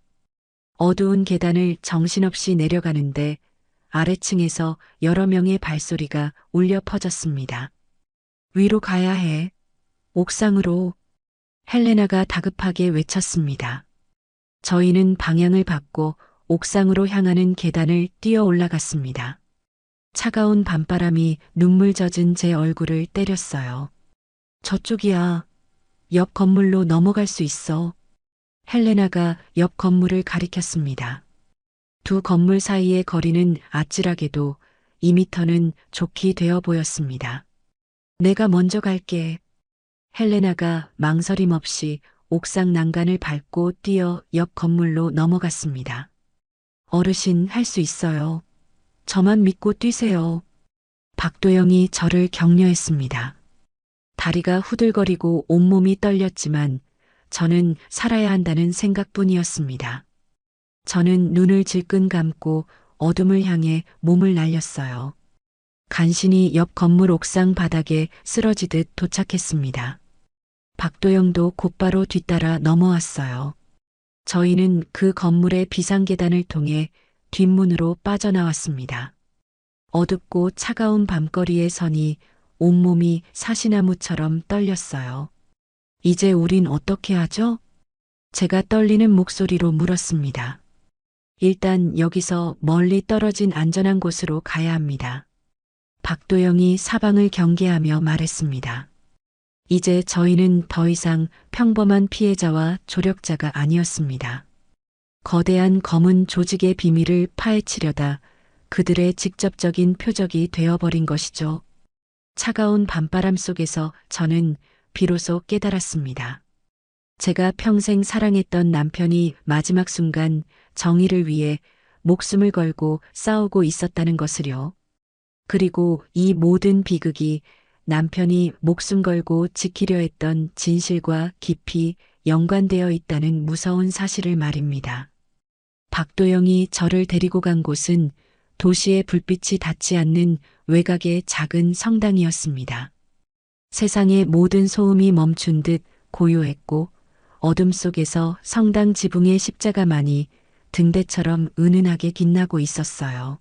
어두운 계단을 정신없이 내려가는데 아래층에서 여러 명의 발소리가 울려 퍼졌습니다. 위로 가야 해. 옥상으로. 헬레나가 다급하게 외쳤습니다. 저희는 방향을 바꿔 옥상으로 향하는 계단을 뛰어 올라갔습니다. 차가운 밤바람이 눈물 젖은 제 얼굴을 때렸어요. 저쪽이야. 옆 건물로 넘어갈 수 있어. 헬레나가 옆 건물을 가리켰습니다. 두 건물 사이의 거리는 아찔하게도 2미터는 좋게 되어 보였습니다. 내가 먼저 갈게. 헬레나가 망설임 없이 옥상 난간을 밟고 뛰어 옆 건물로 넘어갔습니다. 어르신, 할 수 있어요. 저만 믿고 뛰세요. 박도영이 저를 격려했습니다. 다리가 후들거리고 온몸이 떨렸지만 저는 살아야 한다는 생각뿐이었습니다. 저는 눈을 질끈 감고 어둠을 향해 몸을 날렸어요. 간신히 옆 건물 옥상 바닥에 쓰러지듯 도착했습니다. 박도영도 곧바로 뒤따라 넘어왔어요. 저희는 그 건물의 비상계단을 통해 뒷문으로 빠져나왔습니다. 어둡고 차가운 밤거리에 서니 온몸이 사시나무처럼 떨렸어요. 이제 우린 어떻게 하죠? 제가 떨리는 목소리로 물었습니다. 일단 여기서 멀리 떨어진 안전한 곳으로 가야 합니다. 박도영이 사방을 경계하며 말했습니다. 이제 저희는 더 이상 평범한 피해자와 조력자가 아니었습니다. 거대한 검은 조직의 비밀을 파헤치려다 그들의 직접적인 표적이 되어버린 것이죠. 차가운 밤바람 속에서 저는 비로소 깨달았습니다. 제가 평생 사랑했던 남편이 마지막 순간 정의를 위해 목숨을 걸고 싸우고 있었다는 것을요. 그리고 이 모든 비극이 남편이 목숨 걸고 지키려 했던 진실과 깊이 연관되어 있다는 무서운 사실을 말입니다. 박도영이 저를 데리고 간 곳은 도시의 불빛이 닿지 않는 외곽의 작은 성당이었습니다. 세상의 모든 소음이 멈춘 듯 고요했고 어둠 속에서 성당 지붕의 십자가만이 등대처럼 은은하게 빛나고 있었어요.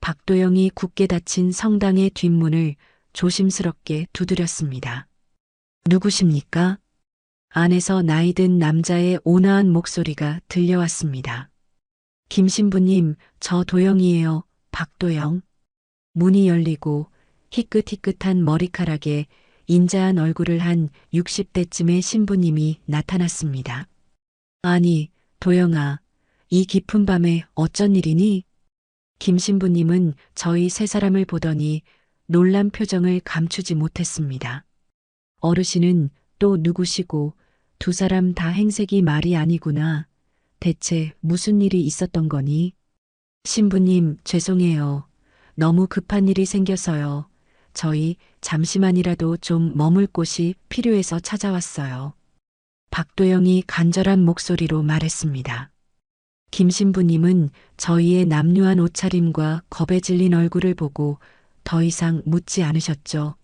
박도영이 굳게 닫힌 성당의 뒷문을 조심스럽게 두드렸습니다. 누구십니까? 안에서 나이든 남자의 온화한 목소리가 들려왔습니다. 김 신부님, 저 도영이에요. 박도영. 문이 열리고 희끗희끗한 머리카락에 인자한 얼굴을 한 60대쯤의 신부님이 나타났습니다. 아니, 도영아, 이 깊은 밤에 어쩐 일이니? 김 신부님은 저희 세 사람을 보더니 놀란 표정을 감추지 못했습니다. 어르신은 또 누구시고 두 사람 다 행색이 말이 아니구나. 대체 무슨 일이 있었던 거니? 신부님, 죄송해요. 너무 급한 일이 생겨서요. 저희 잠시만이라도 좀 머물 곳이 필요해서 찾아왔어요. 박도영이 간절한 목소리로 말했습니다. 김 신부님은 저희의 남루한 옷차림과 겁에 질린 얼굴을 보고 더 이상 묻지 않으셨죠.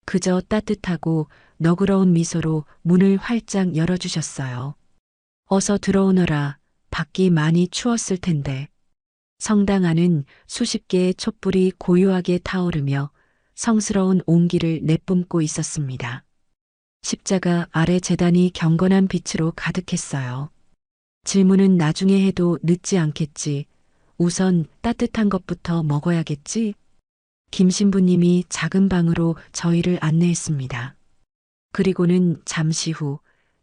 그저 따뜻하고 너그러운 미소로 문을 활짝 열어주셨어요. 어서 들어오너라. 밖이 많이 추웠을 텐데. 성당 안은 수십 개의 촛불이 고요하게 타오르며 성스러운 온기를 내뿜고 있었습니다. 십자가 아래 제단이 경건한 빛으로 가득했어요. 질문은 나중에 해도 늦지 않겠지. 우선 따뜻한 것부터 먹어야겠지? 김 신부님이 작은 방으로 저희를 안내했습니다. 그리고는 잠시 후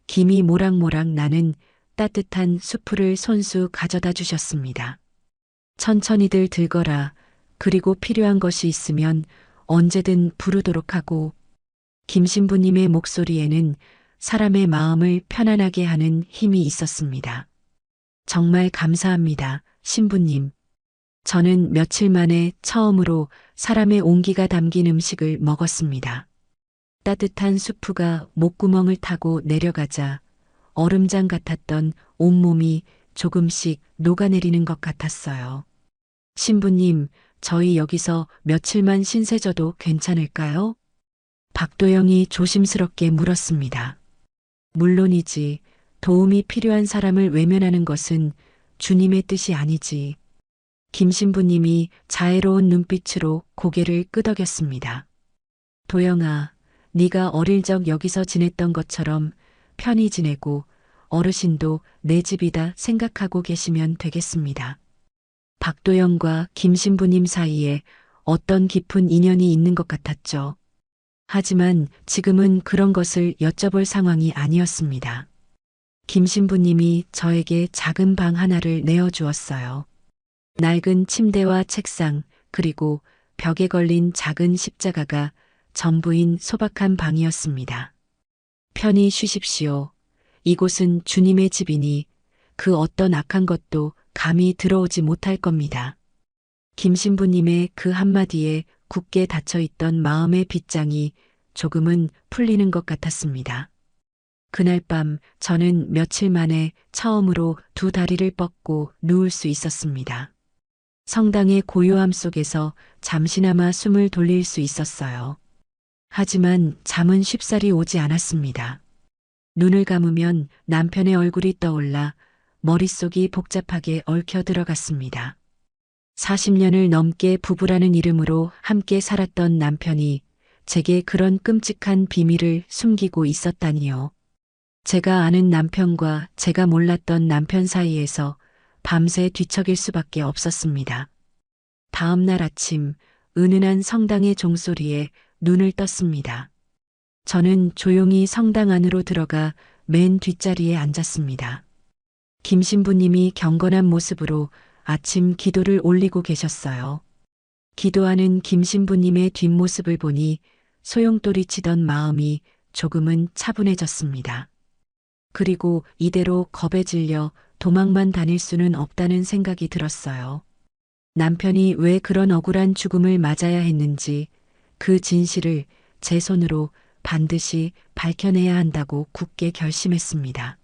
김이 모락모락 나는 따뜻한 수프를 손수 가져다 주셨습니다. 천천히들 들거라. 그리고 필요한 것이 있으면 언제든 부르도록 하고. 김 신부님의 목소리에는 사람의 마음을 편안하게 하는 힘이 있었습니다. 정말 감사합니다, 신부님. 저는 며칠 만에 처음으로 사람의 온기가 담긴 음식을 먹었습니다. 따뜻한 수프가 목구멍을 타고 내려가자 얼음장 같았던 온몸이 조금씩 녹아내리는 것 같았어요. 신부님, 저희 여기서 며칠만 신세져도 괜찮을까요? 박도영이 조심스럽게 물었습니다. 물론이지. 도움이 필요한 사람을 외면하는 것은 주님의 뜻이 아니지. 김 신부님이 자애로운 눈빛으로 고개를 끄덕였습니다. 도영아, 네가 어릴 적 여기서 지냈던 것처럼 편히 지내고 어르신도 내 집이다 생각하고 계시면 되겠습니다. 박도영과 김 신부님 사이에 어떤 깊은 인연이 있는 것 같았죠. 하지만 지금은 그런 것을 여쭤볼 상황이 아니었습니다. 김 신부님이 저에게 작은 방 하나를 내어주었어요. 낡은 침대와 책상, 그리고 벽에 걸린 작은 십자가가 전부인 소박한 방이었습니다. 편히 쉬십시오. 이곳은 주님의 집이니 그 어떤 악한 것도 감히 들어오지 못할 겁니다. 김 신부님의 그 한마디에 굳게 닫혀있던 마음의 빗장이 조금은 풀리는 것 같았습니다. 그날 밤 저는 며칠 만에 처음으로 두 다리를 뻗고 누울 수 있었습니다. 성당의 고요함 속에서 잠시나마 숨을 돌릴 수 있었어요. 하지만 잠은 쉽사리 오지 않았습니다. 눈을 감으면 남편의 얼굴이 떠올라 머릿속이 복잡하게 얽혀 들어갔습니다. 40년을 넘게 부부라는 이름으로 함께 살았던 남편이 제게 그런 끔찍한 비밀을 숨기고 있었다니요. 제가 아는 남편과 제가 몰랐던 남편 사이에서 밤새 뒤척일 수밖에 없었습니다. 다음 날 아침 은은한 성당의 종소리에 눈을 떴습니다. 저는 조용히 성당 안으로 들어가 맨 뒷자리에 앉았습니다. 김 신부님이 경건한 모습으로 아침 기도를 올리고 계셨어요. 기도하는 김 신부님의 뒷모습을 보니 소용돌이치던 마음이 조금은 차분해졌습니다. 그리고 이대로 겁에 질려 도망만 다닐 수는 없다는 생각이 들었어요. 남편이 왜 그런 억울한 죽음을 맞아야 했는지 그 진실을 제 손으로 반드시 밝혀내야 한다고 굳게 결심했습니다.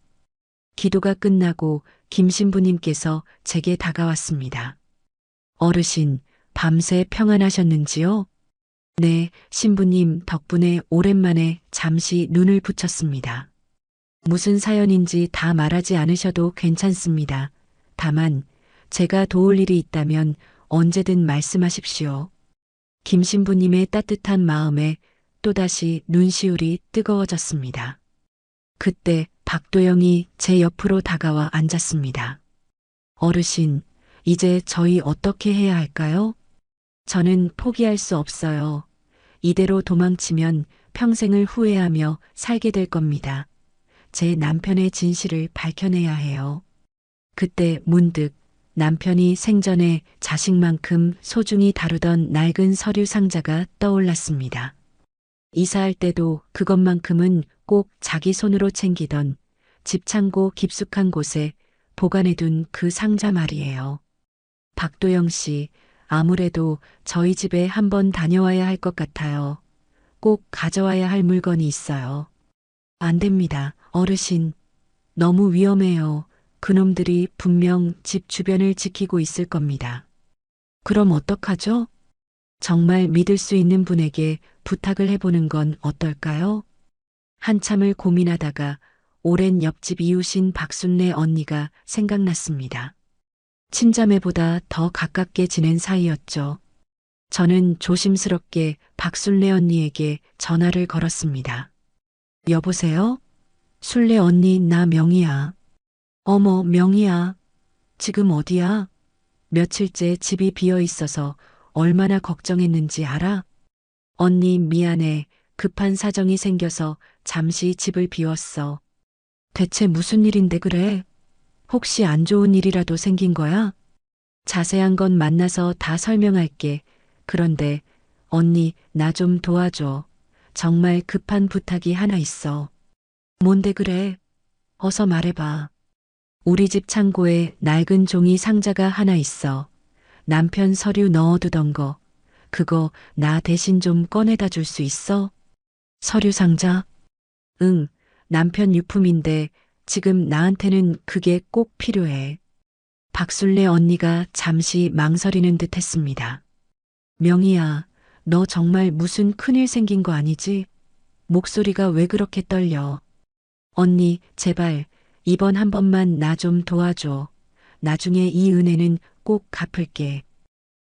기도가 끝나고 김 신부님께서 제게 다가왔습니다. 어르신, 밤새 평안하셨는지요? 네, 신부님 덕분에 오랜만에 잠시 눈을 붙였습니다. 무슨 사연인지 다 말하지 않으셔도 괜찮습니다. 다만 제가 도울 일이 있다면 언제든 말씀하십시오. 김 신부님의 따뜻한 마음에 또다시 눈시울이 뜨거워졌습니다. 그때 박도영이 제 옆으로 다가와 앉았습니다. 어르신, 이제 저희 어떻게 해야 할까요? 저는 포기할 수 없어요. 이대로 도망치면 평생을 후회하며 살게 될 겁니다. 제 남편의 진실을 밝혀내야 해요. 그때 문득 남편이 생전에 자식만큼 소중히 다루던 낡은 서류 상자가 떠올랐습니다. 이사할 때도 그것만큼은 꼭 자기 손으로 챙기던 집창고 깊숙한 곳에 보관해둔 그 상자 말이에요. 박도영 씨, 아무래도 저희 집에 한번 다녀와야 할 것 같아요. 꼭 가져와야 할 물건이 있어요. 안 됩니다, 어르신. 너무 위험해요. 그놈들이 분명 집 주변을 지키고 있을 겁니다. 그럼 어떡하죠? 정말 믿을 수 있는 분에게 부탁을 해보는 건 어떨까요? 한참을 고민하다가 오랜 옆집 이웃인 박순례 언니가 생각났습니다. 친자매보다 더 가깝게 지낸 사이였죠. 저는 조심스럽게 박순례 언니에게 전화를 걸었습니다. 여보세요? 순례 언니, 나 명희야. 어머, 명희야. 지금 어디야? 며칠째 집이 비어 있어서 얼마나 걱정했는지 알아? 언니, 미안해. 급한 사정이 생겨서 잠시 집을 비웠어. 대체 무슨 일인데 그래? 혹시 안 좋은 일이라도 생긴 거야? 자세한 건 만나서 다 설명할게. 그런데 언니, 나 좀 도와줘. 정말 급한 부탁이 하나 있어. 뭔데 그래? 어서 말해봐. 우리 집 창고에 낡은 종이 상자가 하나 있어. 남편 서류 넣어두던 거. 그거 나 대신 좀 꺼내다 줄 수 있어? 서류 상자? 응, 남편 유품인데 지금 나한테는 그게 꼭 필요해. 박순례 언니가 잠시 망설이는 듯 했습니다. 명희야, 너 정말 무슨 큰일 생긴 거 아니지? 목소리가 왜 그렇게 떨려? 언니, 제발 이번 한 번만 나 좀 도와줘. 나중에 이 은혜는 꼭 갚을게.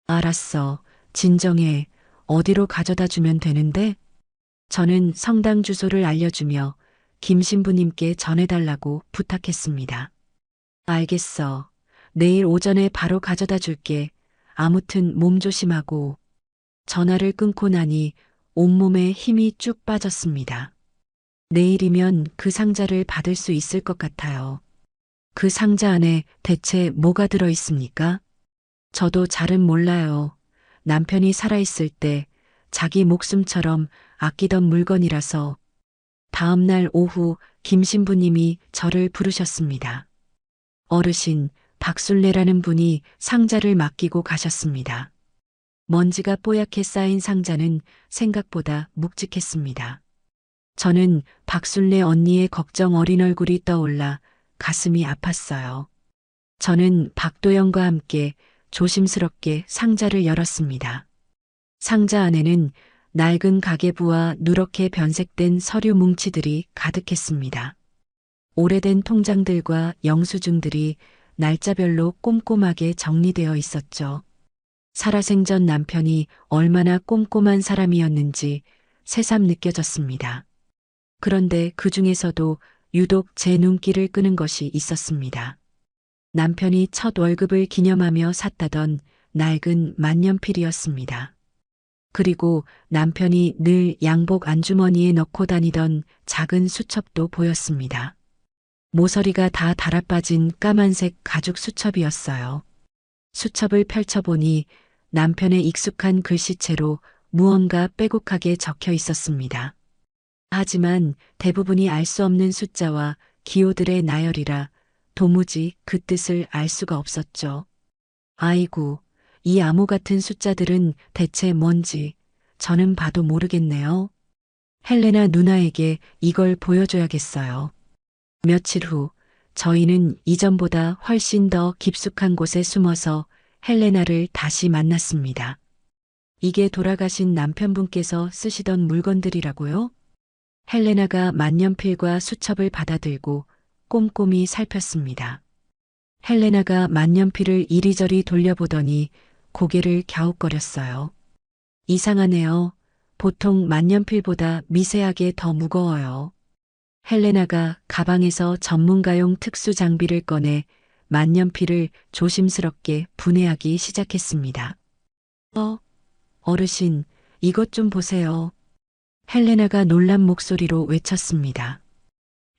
알았어. 진정해. 어디로 가져다 주면 되는데? 저는 성당 주소를 알려주며 김 신부님께 전해달라고 부탁했습니다. 알겠어. 내일 오전에 바로 가져다 줄게. 아무튼 몸 조심하고. 전화를 끊고 나니 온몸에 힘이 쭉 빠졌습니다. 내일이면 그 상자를 받을 수 있을 것 같아요. 그 상자 안에 대체 뭐가 들어 있습니까? 저도 잘은 몰라요. 남편이 살아있을 때 자기 목숨처럼 아끼던 물건이라서. 다음 날 오후 김 신부님이 저를 부르셨습니다. 어르신, 박순례라는 분이 상자를 맡기고 가셨습니다. 먼지가 뽀얗게 쌓인 상자는 생각보다 묵직했습니다. 저는 박순례 언니의 걱정 어린 얼굴이 떠올라 가슴이 아팠어요. 저는 박도영과 함께 조심스럽게 상자를 열었습니다. 상자 안에는 낡은 가계부와 누렇게 변색된 서류 뭉치들이 가득했습니다. 오래된 통장들과 영수증들이 날짜별로 꼼꼼하게 정리되어 있었죠. 살아생전 남편이 얼마나 꼼꼼한 사람이었는지 새삼 느껴졌습니다. 그런데 그 중에서도 유독 제 눈길을 끄는 것이 있었습니다. 남편이 첫 월급을 기념하며 샀다던 낡은 만년필이었습니다. 그리고 남편이 늘 양복 안주머니에 넣고 다니던 작은 수첩도 보였습니다. 모서리가 다 달아빠진 까만색 가죽 수첩이었어요. 수첩을 펼쳐보니 남편의 익숙한 글씨체로 무언가 빼곡하게 적혀 있었습니다. 하지만 대부분이 알 수 없는 숫자와 기호들의 나열이라 도무지 그 뜻을 알 수가 없었죠. 아이고, 이 암호 같은 숫자들은 대체 뭔지 저는 봐도 모르겠네요. 헬레나 누나에게 이걸 보여줘야겠어요. 며칠 후 저희는 이전보다 훨씬 더 깊숙한 곳에 숨어서 헬레나를 다시 만났습니다. 이게 돌아가신 남편분께서 쓰시던 물건들이라고요? 헬레나가 만년필과 수첩을 받아들고 꼼꼼히 살폈습니다. 헬레나가 만년필을 이리저리 돌려보더니 고개를 갸웃거렸어요. 이상하네요. 보통 만년필보다 미세하게 더 무거워요. 헬레나가 가방에서 전문가용 특수 장비를 꺼내 만년필을 조심스럽게 분해하기 시작했습니다. 어르신, 이것 좀 보세요. 헬레나가 놀란 목소리로 외쳤습니다.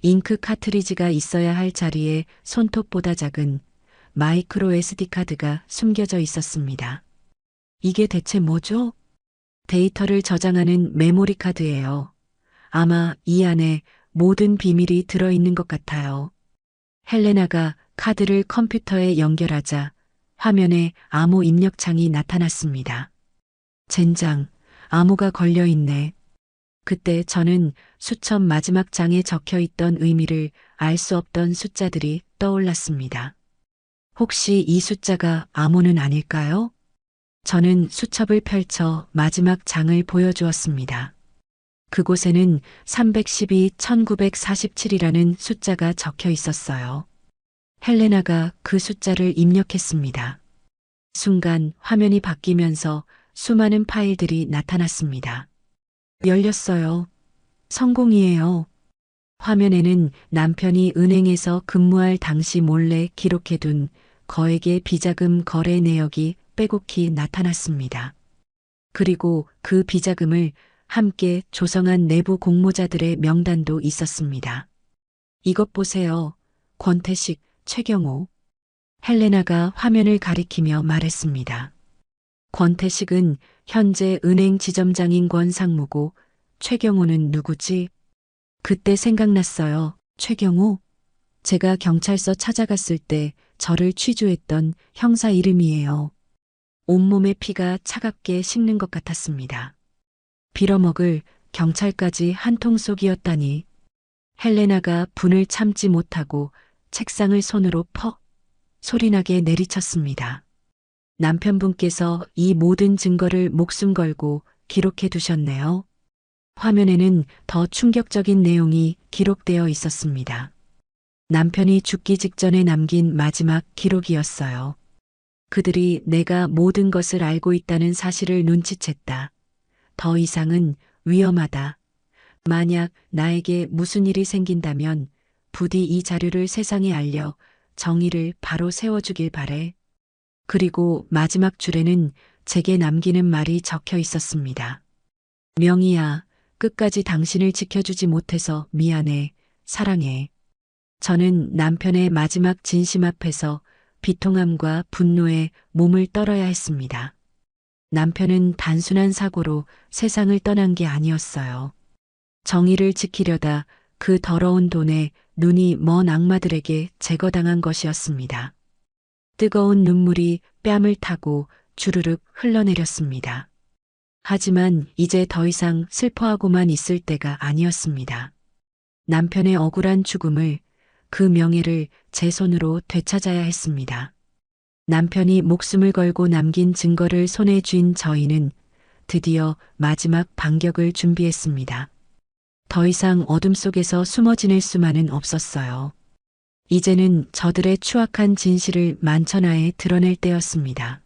잉크 카트리지가 있어야 할 자리에 손톱보다 작은 마이크로 SD 카드가 숨겨져 있었습니다. 이게 대체 뭐죠? 데이터를 저장하는 메모리 카드예요. 아마 이 안에 모든 비밀이 들어있는 것 같아요. 헬레나가 카드를 컴퓨터에 연결하자 화면에 암호 입력창이 나타났습니다. 젠장, 암호가 걸려있네. 그때 저는 수첩 마지막 장에 적혀 있던 의미를 알 수 없던 숫자들이 떠올랐습니다. 혹시 이 숫자가 암호는 아닐까요? 저는 수첩을 펼쳐 마지막 장을 보여주었습니다. 그곳에는 312, 1947이라는 숫자가 적혀 있었어요. 헬레나가 그 숫자를 입력했습니다. 순간 화면이 바뀌면서 수많은 파일들이 나타났습니다. 열렸어요. 성공이에요. 화면에는 남편이 은행에서 근무할 당시 몰래 기록해둔 거액의 비자금 거래 내역이 빼곡히 나타났습니다. 그리고 그 비자금을 함께 조성한 내부 공모자들의 명단도 있었습니다. 이것 보세요. 권태식, 최경호. 헬레나가 화면을 가리키며 말했습니다. 권태식은 현재 은행 지점장인 권상무고 최경호는 누구지? 그때 생각났어요. 최경호? 제가 경찰서 찾아갔을 때 저를 취조했던 형사 이름이에요. 온몸의 피가 차갑게 식는 것 같았습니다. 빌어먹을 경찰까지 한통속이었다니. 헬레나가 분을 참지 못하고 책상을 손으로 퍽 소리나게 내리쳤습니다. 남편분께서 이 모든 증거를 목숨 걸고 기록해 두셨네요. 화면에는 더 충격적인 내용이 기록되어 있었습니다. 남편이 죽기 직전에 남긴 마지막 기록이었어요. 그들이 내가 모든 것을 알고 있다는 사실을 눈치챘다. 더 이상은 위험하다. 만약 나에게 무슨 일이 생긴다면 부디 이 자료를 세상에 알려 정의를 바로 세워주길 바래. 그리고 마지막 줄에는 제게 남기는 말이 적혀 있었습니다. 명희야, 끝까지 당신을 지켜주지 못해서 미안해, 사랑해. 저는 남편의 마지막 진심 앞에서 비통함과 분노에 몸을 떨어야 했습니다. 남편은 단순한 사고로 세상을 떠난 게 아니었어요. 정의를 지키려다 그 더러운 돈에 눈이 먼 악마들에게 제거당한 것이었습니다. 뜨거운 눈물이 뺨을 타고 주르륵 흘러내렸습니다. 하지만 이제 더 이상 슬퍼하고만 있을 때가 아니었습니다. 남편의 억울한 죽음을, 그 명예를 제 손으로 되찾아야 했습니다. 남편이 목숨을 걸고 남긴 증거를 손에 쥔 저희는 드디어 마지막 반격을 준비했습니다. 더 이상 어둠 속에서 숨어 지낼 수만은 없었어요. 이제는 저들의 추악한 진실을 만천하에 드러낼 때였습니다.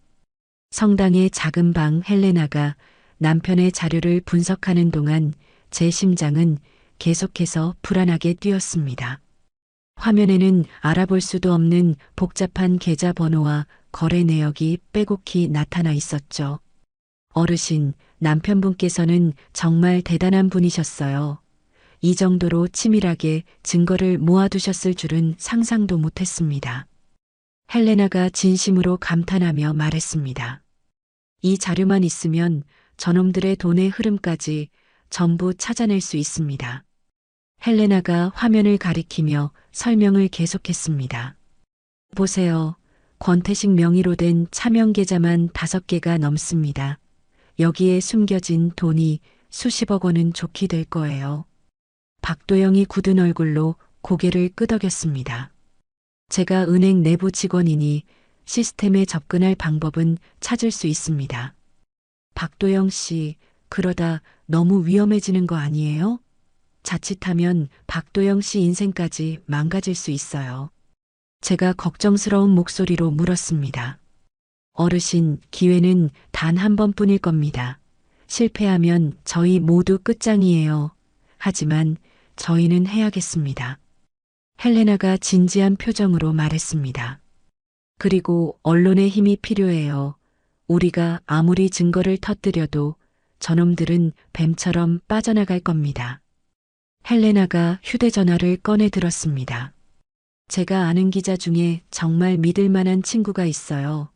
성당의 작은 방 헬레나가 남편의 자료를 분석하는 동안 제 심장은 계속해서 불안하게 뛰었습니다. 화면에는 알아볼 수도 없는 복잡한 계좌 번호와 거래 내역이 빼곡히 나타나 있었죠. 어르신, 남편분께서는 정말 대단한 분이셨어요. 이 정도로 치밀하게 증거를 모아두셨을 줄은 상상도 못했습니다. 헬레나가 진심으로 감탄하며 말했습니다. 이 자료만 있으면 저놈들의 돈의 흐름까지 전부 찾아낼 수 있습니다. 헬레나가 화면을 가리키며 설명을 계속했습니다. 보세요. 권태식 명의로 된 차명 계좌만 5개가 넘습니다. 여기에 숨겨진 돈이 수십억 원은 좋게 될 거예요. 박도영이 굳은 얼굴로 고개를 끄덕였습니다. 제가 은행 내부 직원이니 시스템에 접근할 방법은 찾을 수 있습니다. 박도영 씨, 그러다 너무 위험해지는 거 아니에요? 자칫하면 박도영 씨 인생까지 망가질 수 있어요. 제가 걱정스러운 목소리로 물었습니다. 어르신, 기회는 단 한 번뿐일 겁니다. 실패하면 저희 모두 끝장이에요. 하지만 저희는 해야겠습니다. 헬레나가 진지한 표정으로 말했습니다. 그리고 언론의 힘이 필요해요. 우리가 아무리 증거를 터뜨려도 저놈들은 뱀처럼 빠져나갈 겁니다. 헬레나가 휴대전화를 꺼내 들었습니다. 제가 아는 기자 중에 정말 믿을 만한 친구가 있어요.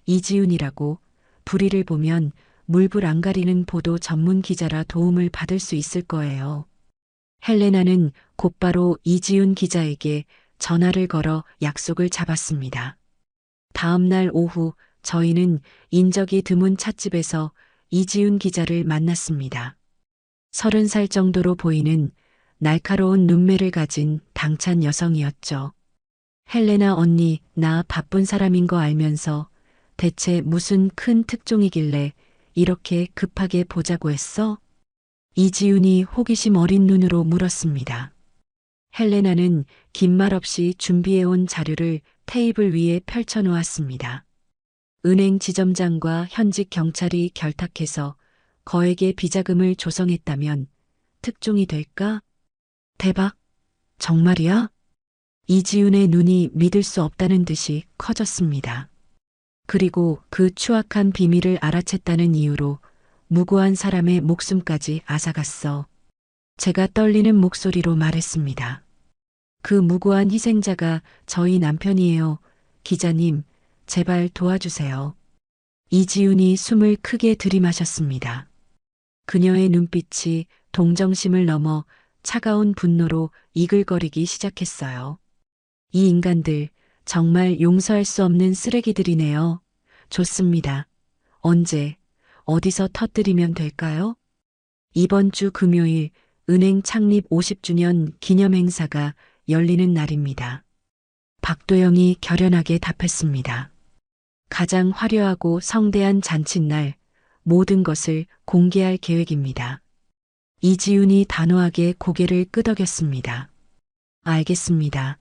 이지훈이라고. 불의를 보면 물불 안 가리는 보도 전문 기자라 도움을 받을 수 있을 거예요. 헬레나는 곧바로 이지훈 기자에게 전화를 걸어 약속을 잡았습니다. 다음 날 오후 저희는 인적이 드문 찻집에서 이지훈 기자를 만났습니다. 30살 정도로 보이는 날카로운 눈매를 가진 당찬 여성이었죠. 헬레나 언니, 나 바쁜 사람인 거 알면서 대체 무슨 큰 특종이길래 이렇게 급하게 보자고 했어? 이지훈이 호기심 어린 눈으로 물었습니다. 헬레나는 긴 말 없이 준비해온 자료를 테이블 위에 펼쳐놓았습니다. 은행 지점장과 현직 경찰이 결탁해서 거액의 비자금을 조성했다면 특종이 될까? 대박! 정말이야? 이지훈의 눈이 믿을 수 없다는 듯이 커졌습니다. 그리고 그 추악한 비밀을 알아챘다는 이유로 무고한 사람의 목숨까지 앗아갔어. 제가 떨리는 목소리로 말했습니다. 그 무고한 희생자가 저희 남편이에요. 기자님, 제발 도와주세요. 이지훈이 숨을 크게 들이마셨습니다. 그녀의 눈빛이 동정심을 넘어 차가운 분노로 이글거리기 시작했어요. 이 인간들 정말 용서할 수 없는 쓰레기들이네요. 좋습니다. 언제, 어디서 터뜨리면 될까요? 이번 주 금요일 은행 창립 50주년 기념 행사가 열리는 날입니다. 박도영이 결연하게 답했습니다. 가장 화려하고 성대한 잔칫날, 모든 것을 공개할 계획입니다. 이지훈이 단호하게 고개를 끄덕였습니다. 알겠습니다.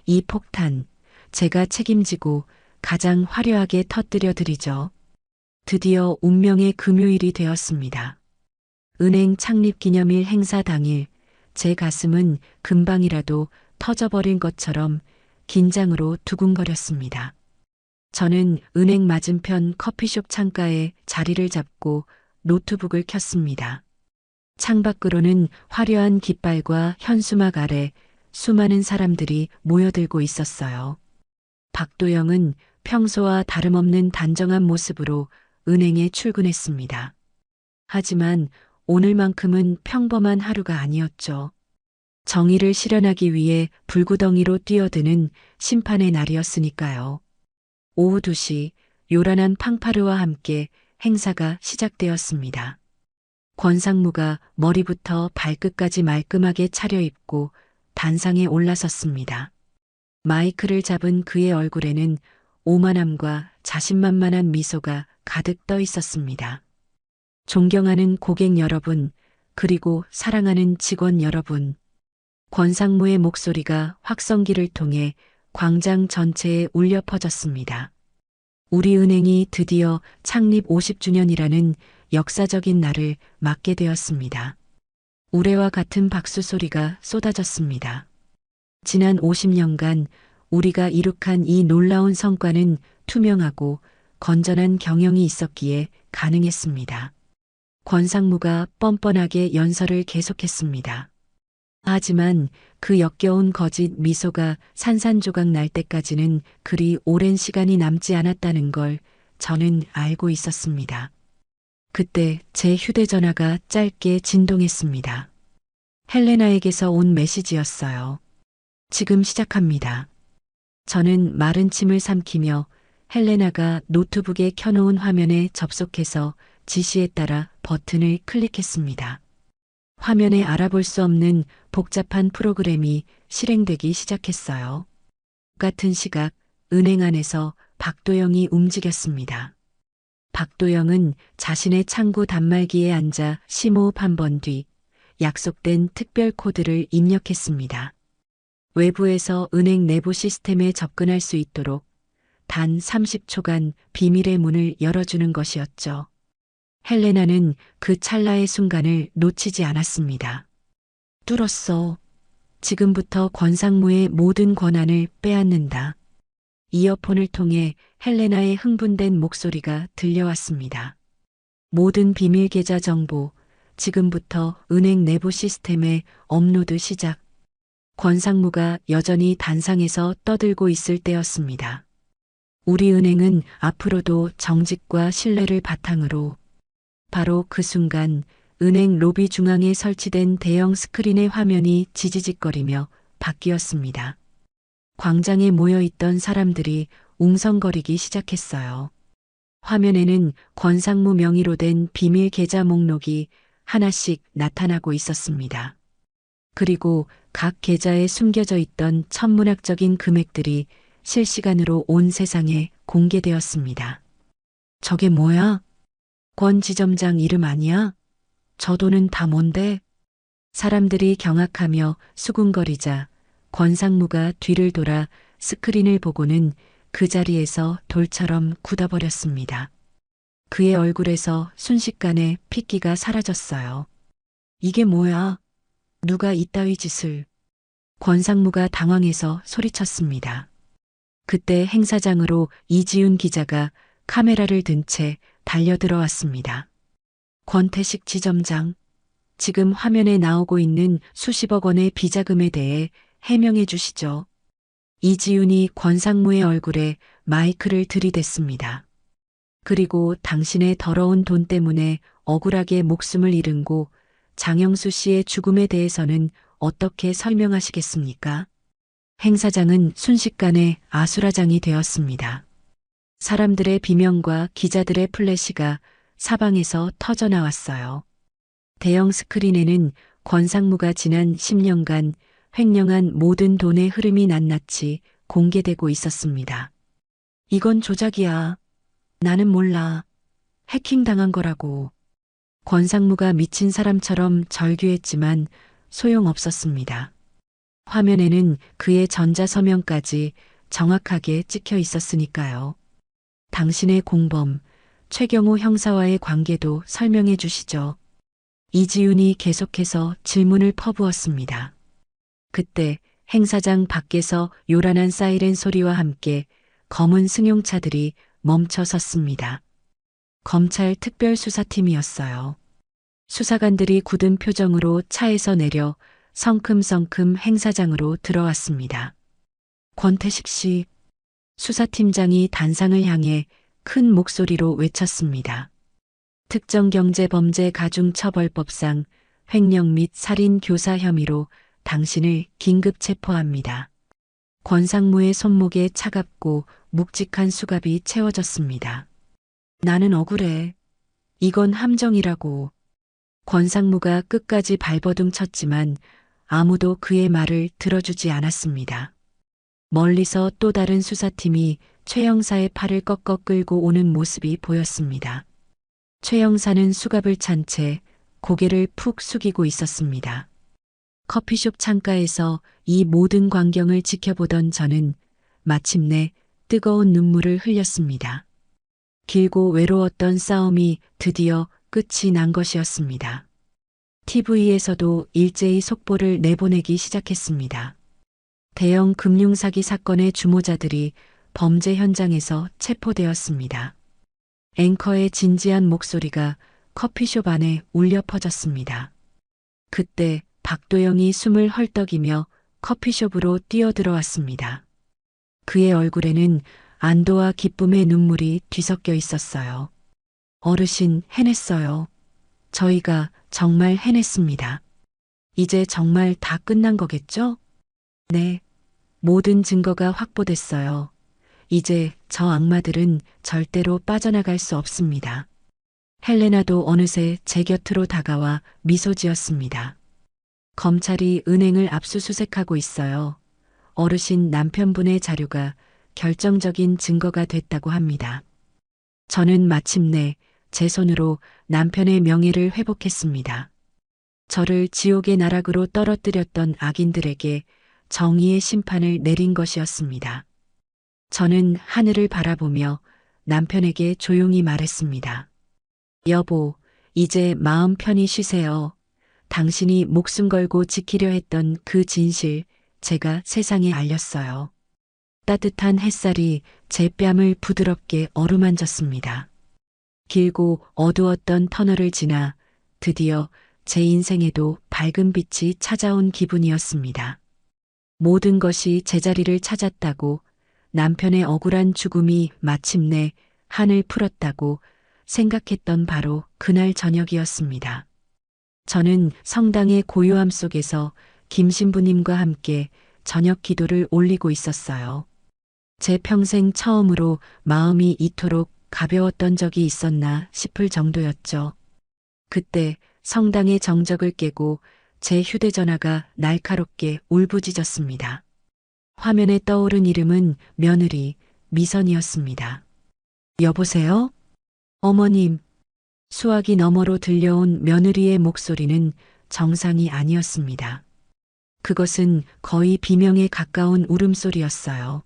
이 폭탄, 제가 책임지고 가장 화려하게 터뜨려 드리죠. 드디어 운명의 금요일이 되었습니다. 은행 창립 기념일 행사 당일, 제 가슴은 금방이라도 터져버린 것처럼 긴장으로 두근거렸습니다. 저는 은행 맞은편 커피숍 창가에 자리를 잡고 노트북을 켰습니다. 창밖으로는 화려한 깃발과 현수막 아래 수많은 사람들이 모여들고 있었어요. 박도영은 평소와 다름없는 단정한 모습으로 은행에 출근했습니다. 하지만 오늘만큼은 평범한 하루가 아니었죠. 정의를 실현하기 위해 불구덩이로 뛰어드는 심판의 날이었으니까요. 오후 2시 요란한 팡파르와 함께 행사가 시작되었습니다. 권상무가 머리부터 발끝까지 말끔하게 차려입고 단상에 올라섰습니다. 마이크를 잡은 그의 얼굴에는 오만함과 자신만만한 미소가 가득 떠 있었습니다. 존경하는 고객 여러분, 그리고 사랑하는 직원 여러분. 권상무의 목소리가 확성기를 통해 광장 전체에 울려 퍼졌습니다. 우리 은행이 드디어 창립 50주년이라는 역사적인 날을 맞게 되었습니다. 우레와 같은 박수 소리가 쏟아졌습니다. 지난 50년간 우리가 이룩한 이 놀라운 성과는 투명하고 건전한 경영이 있었기에 가능했습니다. 권상무가 뻔뻔하게 연설을 계속했습니다. 하지만 그 역겨운 거짓 미소가 산산조각 날 때까지는 그리 오랜 시간이 남지 않았다는 걸 저는 알고 있었습니다. 그때 제 휴대전화가 짧게 진동했습니다. 헬레나에게서 온 메시지였어요. 지금 시작합니다. 저는 마른 침을 삼키며 헬레나가 노트북에 켜놓은 화면에 접속해서 지시에 따라 버튼을 클릭했습니다. 화면에 알아볼 수 없는 복잡한 프로그램이 실행되기 시작했어요. 같은 시각 은행 안에서 박도영이 움직였습니다. 박도영은 자신의 창구 단말기에 앉아 심호흡 한 번 뒤 약속된 특별 코드를 입력했습니다. 외부에서 은행 내부 시스템에 접근할 수 있도록 단 30초간 비밀의 문을 열어주는 것이었죠. 헬레나는 그 찰나의 순간을 놓치지 않았습니다. 뚫었어. 지금부터 권상무의 모든 권한을 빼앗는다. 이어폰을 통해 헬레나의 흥분된 목소리가 들려왔습니다. 모든 비밀 계좌 정보, 지금부터 은행 내부 시스템에 업로드 시작. 권상무가 여전히 단상에서 떠들고 있을 때였습니다. 우리 은행은 앞으로도 정직과 신뢰를 바탕으로. 바로 그 순간 은행 로비 중앙에 설치된 대형 스크린의 화면이 지지직거리며 바뀌었습니다. 광장에 모여있던 사람들이 웅성거리기 시작했어요. 화면에는 권상무 명의로 된 비밀 계좌 목록이 하나씩 나타나고 있었습니다. 그리고 각 계좌에 숨겨져 있던 천문학적인 금액들이 실시간으로 온 세상에 공개되었습니다. 저게 뭐야? 권 지점장 이름 아니야? 저 돈은 다 뭔데? 사람들이 경악하며 수군거리자 권상무가 뒤를 돌아 스크린을 보고는 그 자리에서 돌처럼 굳어버렸습니다. 그의 얼굴에서 순식간에 핏기가 사라졌어요. 이게 뭐야? 누가 이따위 짓을? 권상무가 당황해서 소리쳤습니다. 그때 행사장으로 이지훈 기자가 카메라를 든 채 달려들어왔습니다. 권태식 지점장, 지금 화면에 나오고 있는 수십억 원의 비자금에 대해 해명해 주시죠. 이지훈이 권상무의 얼굴에 마이크를 들이댔습니다. 그리고 당신의 더러운 돈 때문에 억울하게 목숨을 잃은 고 장영수 씨의 죽음에 대해서는 어떻게 설명하시겠습니까? 행사장은 순식간에 아수라장이 되었습니다. 사람들의 비명과 기자들의 플래시가 사방에서 터져나왔어요. 대형 스크린에는 권상무가 지난 10년간 횡령한 모든 돈의 흐름이 낱낱이 공개되고 있었습니다. 이건 조작이야. 나는 몰라. 해킹당한 거라고. 권상무가 미친 사람처럼 절규했지만 소용없었습니다. 화면에는 그의 전자서명까지 정확하게 찍혀 있었으니까요. 당신의 공범, 최경호 형사와의 관계도 설명해 주시죠. 이지훈이 계속해서 질문을 퍼부었습니다. 그때 행사장 밖에서 요란한 사이렌 소리와 함께 검은 승용차들이 멈춰 섰습니다. 검찰 특별수사팀이었어요. 수사관들이 굳은 표정으로 차에서 내려 성큼성큼 행사장으로 들어왔습니다. 권태식 씨, 수사팀장이 단상을 향해 큰 목소리로 외쳤습니다. 특정경제범죄가중처벌법상 횡령 및 살인 교사 혐의로 당신을 긴급 체포합니다. 권상무의 손목에 차갑고 묵직한 수갑이 채워졌습니다. 나는 억울해. 이건 함정이라고. 권상무가 끝까지 발버둥 쳤지만 아무도 그의 말을 들어주지 않았습니다. 멀리서 또 다른 수사팀이 최 형사의 팔을 꺾어 끌고 오는 모습이 보였습니다. 최 형사는 수갑을 찬 채 고개를 푹 숙이고 있었습니다. 커피숍 창가에서 이 모든 광경을 지켜보던 저는 마침내 뜨거운 눈물을 흘렸습니다. 길고 외로웠던 싸움이 드디어 끝이 난 것이었습니다. TV에서도 일제히 속보를 내보내기 시작했습니다. 대형 금융사기 사건의 주모자들이 범죄 현장에서 체포되었습니다. 앵커의 진지한 목소리가 커피숍 안에 울려 퍼졌습니다. 그때 박도영이 숨을 헐떡이며 커피숍으로 뛰어들어왔습니다. 그의 얼굴에는 안도와 기쁨의 눈물이 뒤섞여 있었어요. 어르신, 해냈어요. 저희가 정말 해냈습니다. 이제 정말 다 끝난 거겠죠? 네. 모든 증거가 확보됐어요. 이제 저 악마들은 절대로 빠져나갈 수 없습니다. 헬레나도 어느새 제 곁으로 다가와 미소 지었습니다. 검찰이 은행을 압수수색하고 있어요. 어르신 남편분의 자료가 결정적인 증거가 됐다고 합니다. 저는 마침내 제 손으로 남편의 명예를 회복했습니다. 저를 지옥의 나락으로 떨어뜨렸던 악인들에게 정의의 심판을 내린 것이었습니다. 저는 하늘을 바라보며 남편에게 조용히 말했습니다. 여보, 이제 마음 편히 쉬세요. 당신이 목숨 걸고 지키려 했던 그 진실 제가 세상에 알렸어요. 따뜻한 햇살이 제 뺨을 부드럽게 어루만졌습니다. 길고 어두웠던 터널을 지나 드디어 제 인생에도 밝은 빛이 찾아온 기분이었습니다. 모든 것이 제자리를 찾았다고, 남편의 억울한 죽음이 마침내 한을 풀었다고 생각했던 바로 그날 저녁이었습니다. 저는 성당의 고요함 속에서 김 신부님과 함께 저녁 기도를 올리고 있었어요. 제 평생 처음으로 마음이 이토록 가벼웠던 적이 있었나 싶을 정도였죠. 그때 성당의 정적을 깨고 제 휴대전화가 날카롭게 울부짖었습니다. 화면에 떠오른 이름은 며느리 미선이었습니다. 여보세요? 어머님. 수화기 너머로 들려온 며느리의 목소리는 정상이 아니었습니다. 그것은 거의 비명에 가까운 울음소리였어요.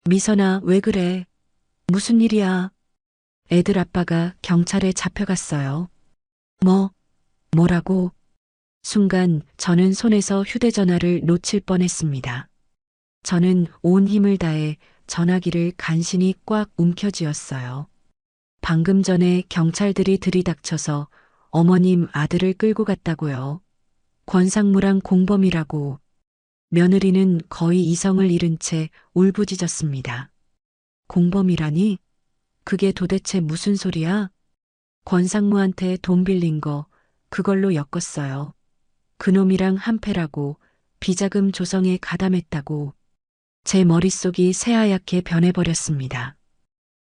미선아, 왜 그래? 무슨 일이야? 애들 아빠가 경찰에 잡혀갔어요. 뭐라고? 순간 저는 손에서 휴대전화를 놓칠 뻔했습니다. 저는 온 힘을 다해 전화기를 간신히 꽉 움켜쥐었어요. 방금 전에 경찰들이 들이닥쳐서 어머님 아들을 끌고 갔다고요. 권상무랑 공범이라고. 며느리는 거의 이성을 잃은 채 울부짖었습니다. 공범이라니? 그게 도대체 무슨 소리야? 권상무한테 돈 빌린 거 그걸로 엮었어요. 그놈이랑 한패라고, 비자금 조성에 가담했다고. 제 머릿속이 새하얗게 변해버렸습니다.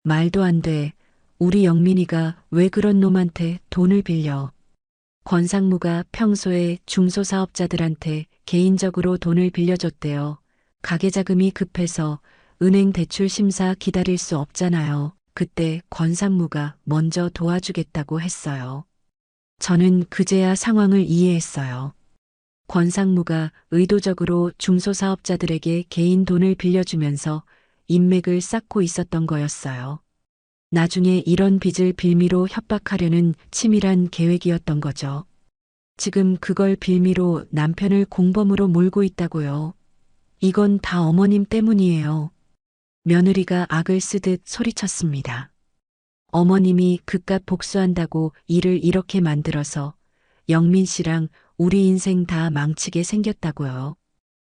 말도 안 돼. 우리 영민이가 왜 그런 놈한테 돈을 빌려. 권상무가 평소에 중소사업자들한테 개인적으로 돈을 빌려줬대요. 가계자금이 급해서 은행 대출 심사 기다릴 수 없잖아요. 그때 권상무가 먼저 도와주겠다고 했어요. 저는 그제야 상황을 이해했어요. 권상무가 의도적으로 중소사업자들에게 개인 돈을 빌려주면서 인맥을 쌓고 있었던 거였어요. 나중에 이런 빚을 빌미로 협박하려는 치밀한 계획이었던 거죠. 지금 그걸 빌미로 남편을 공범으로 몰고 있다고요. 이건 다 어머님 때문이에요. 며느리가 악을 쓰듯 소리쳤습니다. 어머님이 그깟 복수한다고 일을 이렇게 만들어서 영민 씨랑 우리 인생 다 망치게 생겼다고요.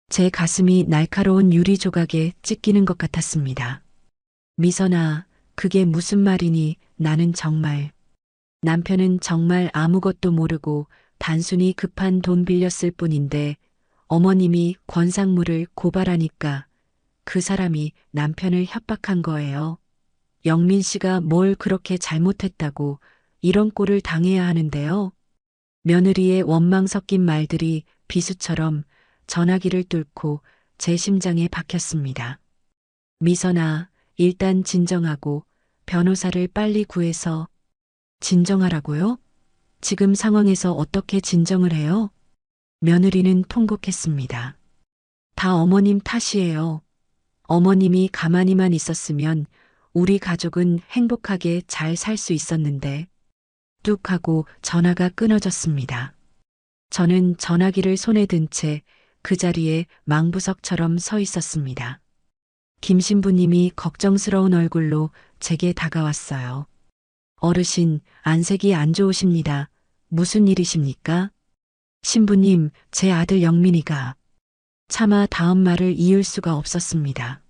제 가슴이 날카로운 유리 조각에 찢기는 것 같았습니다. 미선아, 그게 무슨 말이니? 나는 정말. 남편은 정말 아무것도 모르고 단순히 급한 돈 빌렸을 뿐인데 어머님이 권상무를 고발하니까 그 사람이 남편을 협박한 거예요. 영민 씨가 뭘 그렇게 잘못했다고 이런 꼴을 당해야 하는데요. 며느리의 원망 섞인 말들이 비수처럼 전화기를 뚫고 제 심장에 박혔습니다. 미선아, 일단 진정하고 변호사를 빨리 구해서. 진정하라고요? 지금 상황에서 어떻게 진정을 해요? 며느리는 통곡했습니다. 다 어머님 탓이에요. 어머님이 가만히만 있었으면 우리 가족은 행복하게 잘 살 수 있었는데. 뚝 하고 전화가 끊어졌습니다. 저는 전화기를 손에 든 채 그 자리에 망부석처럼 서 있었습니다. 김 신부님이 걱정스러운 얼굴로 제게 다가왔어요. 어르신, 안색이 안 좋으십니다. 무슨 일이십니까? 신부님, 제 아들 영민이가. 차마 다음 말을 이을 수가 없었습니다.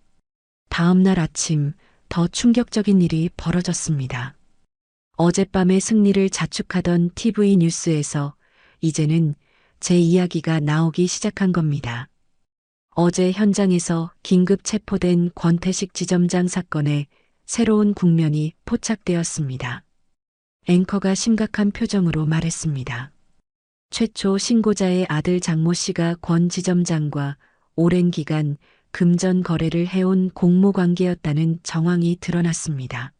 다음 날 아침, 더 충격적인 일이 벌어졌습니다. 어젯밤의 승리를 자축하던 TV 뉴스에서 이제는 제 이야기가 나오기 시작한 겁니다. 어제 현장에서 긴급 체포된 권태식 지점장 사건에 새로운 국면이 포착되었습니다. 앵커가 심각한 표정으로 말했습니다. 최초 신고자의 아들 장모 씨가 권 지점장과 오랜 기간 금전 거래를 해온 공모 관계였다는 정황이 드러났습니다.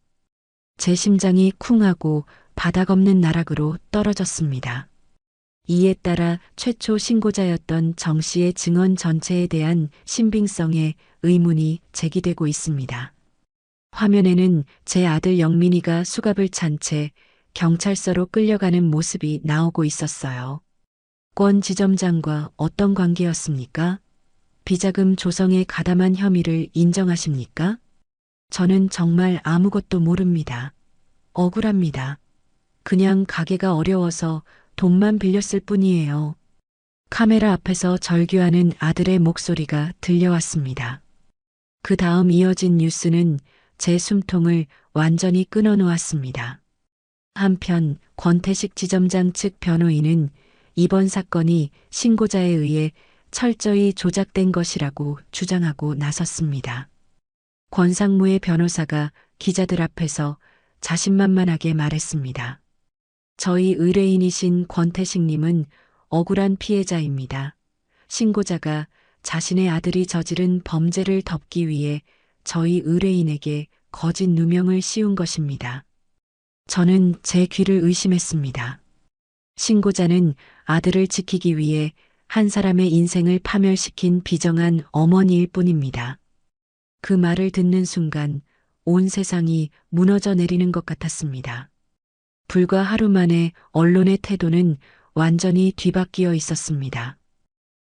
제 심장이 쿵하고 바닥 없는 나락으로 떨어졌습니다. 이에 따라 최초 신고자였던 정 씨의 증언 전체에 대한 신빙성에 의문이 제기되고 있습니다. 화면에는 제 아들 영민이가 수갑을 찬 채 경찰서로 끌려가는 모습이 나오고 있었어요. 권 지점장과 어떤 관계였습니까? 비자금 조성에 가담한 혐의를 인정하십니까? 저는 정말 아무것도 모릅니다. 억울합니다. 그냥 가게가 어려워서 돈만 빌렸을 뿐이에요. 카메라 앞에서 절규하는 아들의 목소리가 들려왔습니다. 그 다음 이어진 뉴스는 제 숨통을 완전히 끊어놓았습니다. 한편 권태식 지점장 측 변호인은 이번 사건이 신고자에 의해 철저히 조작된 것이라고 주장하고 나섰습니다. 권상무의 변호사가 기자들 앞에서 자신만만하게 말했습니다. 저희 의뢰인이신 권태식님은 억울한 피해자입니다. 신고자가 자신의 아들이 저지른 범죄를 덮기 위해 저희 의뢰인에게 거짓 누명을 씌운 것입니다. 저는 제 귀를 의심했습니다. 신고자는 아들을 지키기 위해 한 사람의 인생을 파멸시킨 비정한 어머니일 뿐입니다. 그 말을 듣는 순간 온 세상이 무너져 내리는 것 같았습니다. 불과 하루 만에 언론의 태도는 완전히 뒤바뀌어 있었습니다.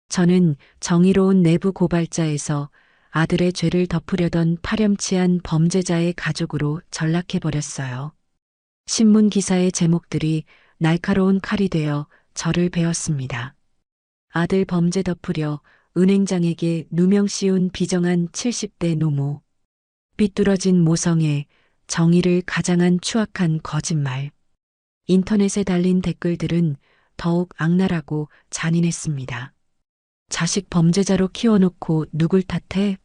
저는 정의로운 내부 고발자에서 아들의 죄를 덮으려던 파렴치한 범죄자의 가족으로 전락해버렸어요. 신문 기사의 제목들이 날카로운 칼이 되어 저를 베었습니다. 아들 범죄 덮으려 은행장에게 누명 씌운 비정한 70대 노모. 삐뚤어진 모성애, 정의를 가장한 추악한 거짓말. 인터넷에 달린 댓글들은 더욱 악랄하고 잔인했습니다. 자식 범죄자로 키워놓고 누굴 탓해?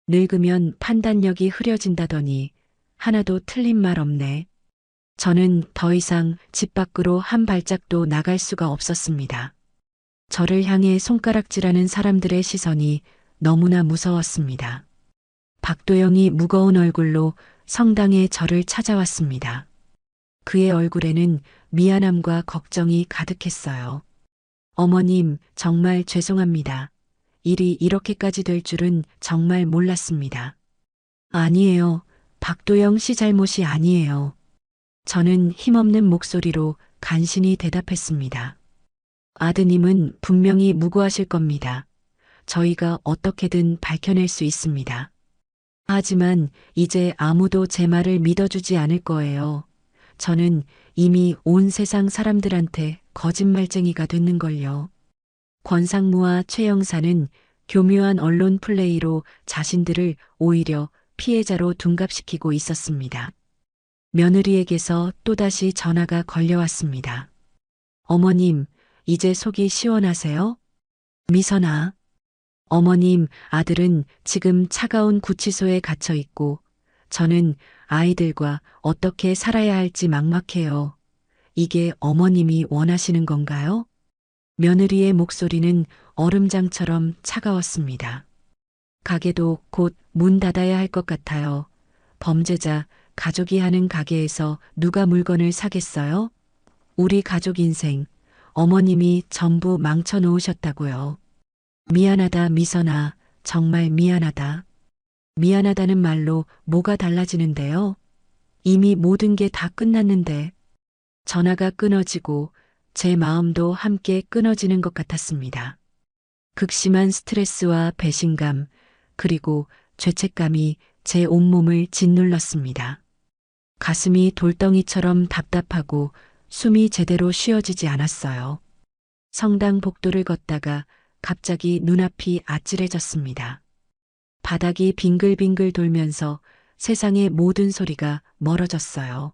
늙으면 판단력이 흐려진다더니 하나도 틀린 말 없네. 저는 더 이상 집 밖으로 한 발짝도 나갈 수가 없었습니다. 저를 향해 손가락질하는 사람들의 시선이 너무나 무서웠습니다. 박도영이 무거운 얼굴로 성당에 저를 찾아왔습니다. 그의 얼굴에는 미안함과 걱정이 가득했어요. 어머님, 정말 죄송합니다. 일이 이렇게까지 될 줄은 정말 몰랐습니다. 아니에요. 박도영 씨 잘못이 아니에요. 저는 힘없는 목소리로 간신히 대답했습니다. 아드님은 분명히 무고하실 겁니다. 저희가 어떻게든 밝혀낼 수 있습니다. 하지만 이제 아무도 제 말을 믿어주지 않을 거예요. 저는 이미 온 세상 사람들한테 거짓말쟁이가 됐는걸요. 권상무와 최 영사는 교묘한 언론 플레이로 자신들을 오히려 피해자로 둔갑시키고 있었습니다. 며느리에게서 또다시 전화가 걸려왔습니다. 어머님, 이제 속이 시원하세요? 미선아. 어머님, 아들은 지금 차가운 구치소에 갇혀 있고 저는 아이들과 어떻게 살아야 할지 막막해요. 이게 어머님이 원하시는 건가요? 며느리의 목소리는 얼음장처럼 차가웠습니다. 가게도 곧 문 닫아야 할 것 같아요. 범죄자, 가족이 하는 가게에서 누가 물건을 사겠어요? 우리 가족 인생, 어머님이 전부 망쳐놓으셨다고요. 미안하다, 미선아. 정말 미안하다. 미안하다는 말로 뭐가 달라지는데요? 이미 모든 게 다 끝났는데. 전화가 끊어지고 제 마음도 함께 끊어지는 것 같았습니다. 극심한 스트레스와 배신감, 그리고 죄책감이 제 온몸을 짓눌렀습니다. 가슴이 돌덩이처럼 답답하고 숨이 제대로 쉬어지지 않았어요. 성당 복도를 걷다가 갑자기 눈앞이 아찔해졌습니다. 바닥이 빙글빙글 돌면서 세상의 모든 소리가 멀어졌어요.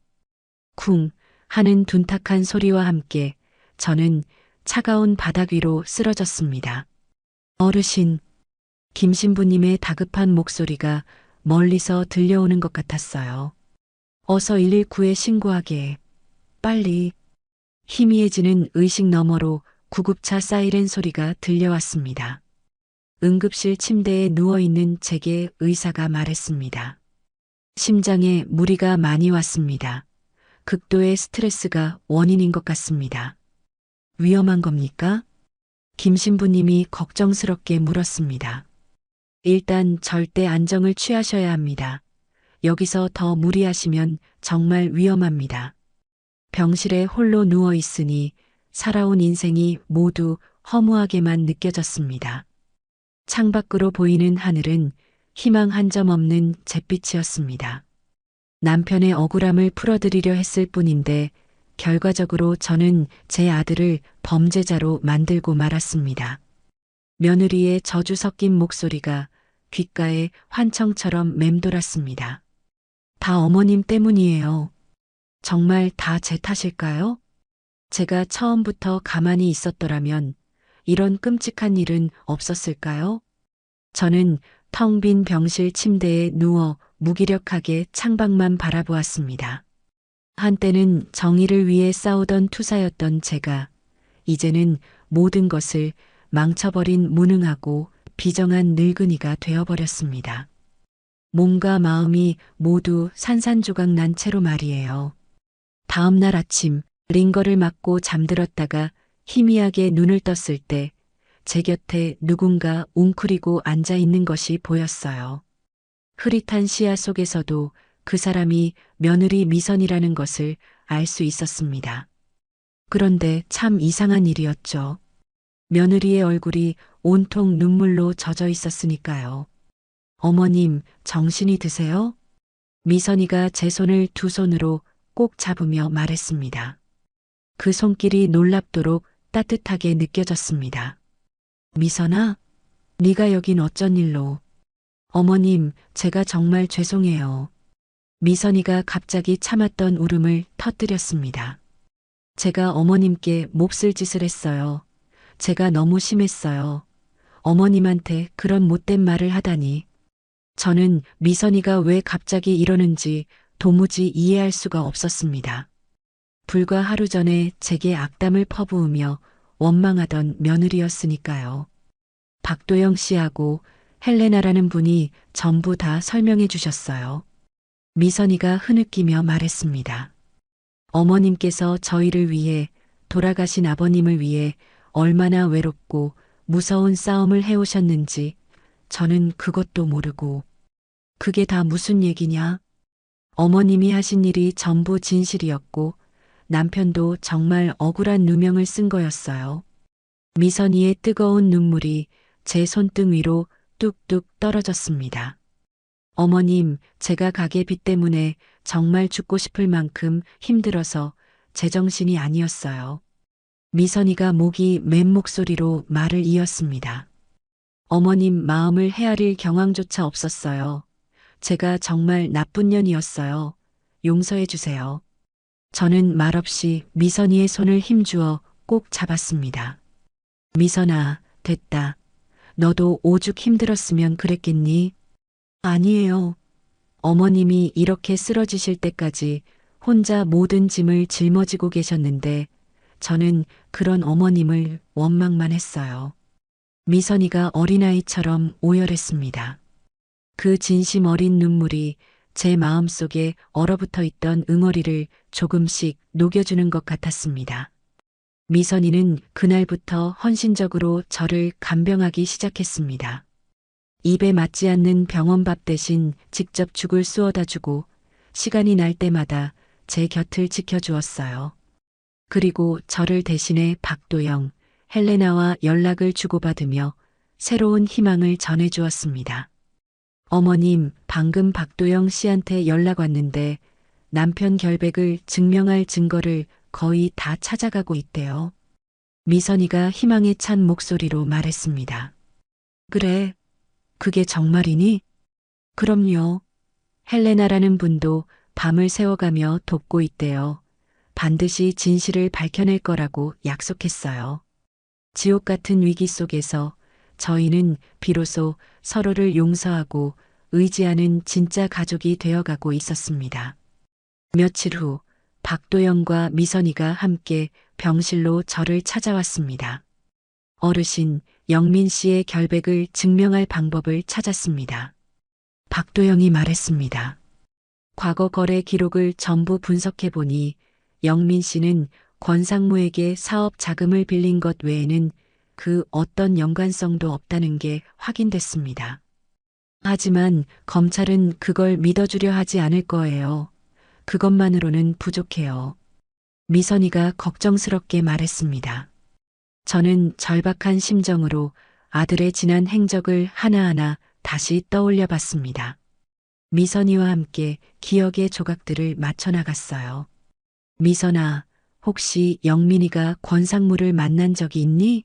쿵 하는 둔탁한 소리와 함께 저는 차가운 바닥 위로 쓰러졌습니다. 어르신, 김신부님의 다급한 목소리가 멀리서 들려오는 것 같았어요. 어서 119에 신고하게. 빨리. 희미해지는 의식 너머로 구급차 사이렌 소리가 들려왔습니다. 응급실 침대에 누워있는 제게 의사가 말했습니다. 심장에 무리가 많이 왔습니다. 극도의 스트레스가 원인인 것 같습니다. 위험한 겁니까? 김신부님이 걱정스럽게 물었습니다. 일단 절대 안정을 취하셔야 합니다. 여기서 더 무리하시면 정말 위험합니다. 병실에 홀로 누워 있으니 살아온 인생이 모두 허무하게만 느껴졌습니다. 창밖으로 보이는 하늘은 희망 한 점 없는 잿빛이었습니다. 남편의 억울함을 풀어드리려 했을 뿐인데 결과적으로 저는 제 아들을 범죄자로 만들고 말았습니다. 며느리의 저주 섞인 목소리가 귓가에 환청처럼 맴돌았습니다. 다 어머님 때문이에요. 정말 다 제 탓일까요? 제가 처음부터 가만히 있었더라면 이런 끔찍한 일은 없었을까요? 저는 텅 빈 병실 침대에 누워 무기력하게 창밖만 바라보았습니다. 한때는 정의를 위해 싸우던 투사였던 제가 이제는 모든 것을 망쳐버린 무능하고 비정한 늙은이가 되어버렸습니다. 몸과 마음이 모두 산산조각 난 채로 말이에요. 다음 날 아침 링거를 맞고 잠들었다가 희미하게 눈을 떴을 때 제 곁에 누군가 웅크리고 앉아 있는 것이 보였어요. 흐릿한 시야 속에서도 그 사람이 며느리 미선이라는 것을 알 수 있었습니다. 그런데 참 이상한 일이었죠. 며느리의 얼굴이 온통 눈물로 젖어 있었으니까요. 어머님, 정신이 드세요? 미선이가 제 손을 두 손으로 꼭 잡으며 말했습니다. 그 손길이 놀랍도록 따뜻하게 느껴졌습니다. 미선아, 네가 여긴 어쩐 일로? 어머님, 제가 정말 죄송해요. 미선이가 갑자기 참았던 울음을 터뜨렸습니다. 제가 어머님께 몹쓸 짓을 했어요. 제가 너무 심했어요. 어머님한테 그런 못된 말을 하다니. 저는 미선이가 왜 갑자기 이러는지 도무지 이해할 수가 없었습니다. 불과 하루 전에 제게 악담을 퍼부으며 원망하던 며느리였으니까요. 박도영 씨하고 헬레나라는 분이 전부 다 설명해 주셨어요. 미선이가 흐느끼며 말했습니다. 어머님께서 저희를 위해, 돌아가신 아버님을 위해 얼마나 외롭고 무서운 싸움을 해오셨는지 저는 그것도 모르고. 그게 다 무슨 얘기냐? 어머님이 하신 일이 전부 진실이었고 남편도 정말 억울한 누명을 쓴 거였어요. 미선이의 뜨거운 눈물이 제 손등 위로 뚝뚝 떨어졌습니다. 어머님, 제가 가게비 때문에 정말 죽고 싶을 만큼 힘들어서 제정신이 아니었어요. 미선이가 목이 맨 목소리로 말을 이었습니다. 어머님 마음을 헤아릴 경황조차 없었어요. 제가 정말 나쁜 년이었어요. 용서해 주세요. 저는 말없이 미선이의 손을 힘주어 꼭 잡았습니다. 미선아, 됐다. 너도 오죽 힘들었으면 그랬겠니? 아니에요. 어머님이 이렇게 쓰러지실 때까지 혼자 모든 짐을 짊어지고 계셨는데 저는 그런 어머님을 원망만 했어요. 미선이가 어린아이처럼 오열했습니다. 그 진심 어린 눈물이 제 마음속에 얼어붙어 있던 응어리를 조금씩 녹여주는 것 같았습니다. 미선이는 그날부터 헌신적으로 저를 간병하기 시작했습니다. 입에 맞지 않는 병원밥 대신 직접 죽을 쑤어다 주고 시간이 날 때마다 제 곁을 지켜주었어요. 그리고 저를 대신해 박도영, 헬레나와 연락을 주고받으며 새로운 희망을 전해주었습니다. 어머님, 방금 박도영 씨한테 연락 왔는데 남편 결백을 증명할 증거를 거의 다 찾아가고 있대요. 미선이가 희망에 찬 목소리로 말했습니다. 그래, 그게 정말이니? 그럼요. 헬레나라는 분도 밤을 새워가며 돕고 있대요. 반드시 진실을 밝혀낼 거라고 약속했어요. 지옥 같은 위기 속에서 저희는 비로소 서로를 용서하고 의지하는 진짜 가족이 되어가고 있었습니다. 며칠 후 박도영과 미선이가 함께 병실로 저를 찾아왔습니다. 어르신, 영민 씨의 결백을 증명할 방법을 찾았습니다. 박도영이 말했습니다. 과거 거래 기록을 전부 분석해보니 영민 씨는 권상무에게 사업 자금을 빌린 것 외에는 그 어떤 연관성도 없다는 게 확인됐습니다. 하지만 검찰은 그걸 믿어주려 하지 않을 거예요. 그것만으로는 부족해요. 미선이가 걱정스럽게 말했습니다. 저는 절박한 심정으로 아들의 지난 행적을 하나하나 다시 떠올려 봤습니다. 미선이와 함께 기억의 조각들을 맞춰 나갔어요. 미선아, 혹시 영민이가 권상무를 만난 적이 있니?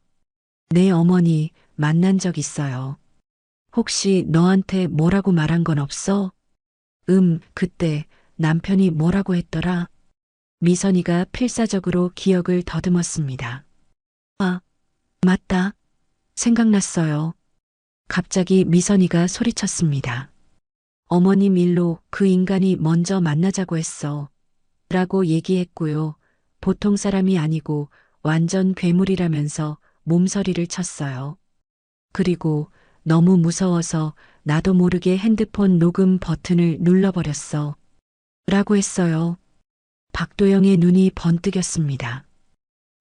네, 어머니, 만난 적 있어요. 혹시 너한테 뭐라고 말한 건 없어? 그때 남편이 뭐라고 했더라? 미선이가 필사적으로 기억을 더듬었습니다. 아, 맞다. 생각났어요. 갑자기 미선이가 소리쳤습니다. 어머님 일로 그 인간이 먼저 만나자고 했어. 라고 얘기했고요. 보통 사람이 아니고 완전 괴물이라면서 몸서리를 쳤어요. 그리고 너무 무서워서 나도 모르게 핸드폰 녹음 버튼을 눌러버렸어. 라고 했어요. 박도영의 눈이 번뜩였습니다.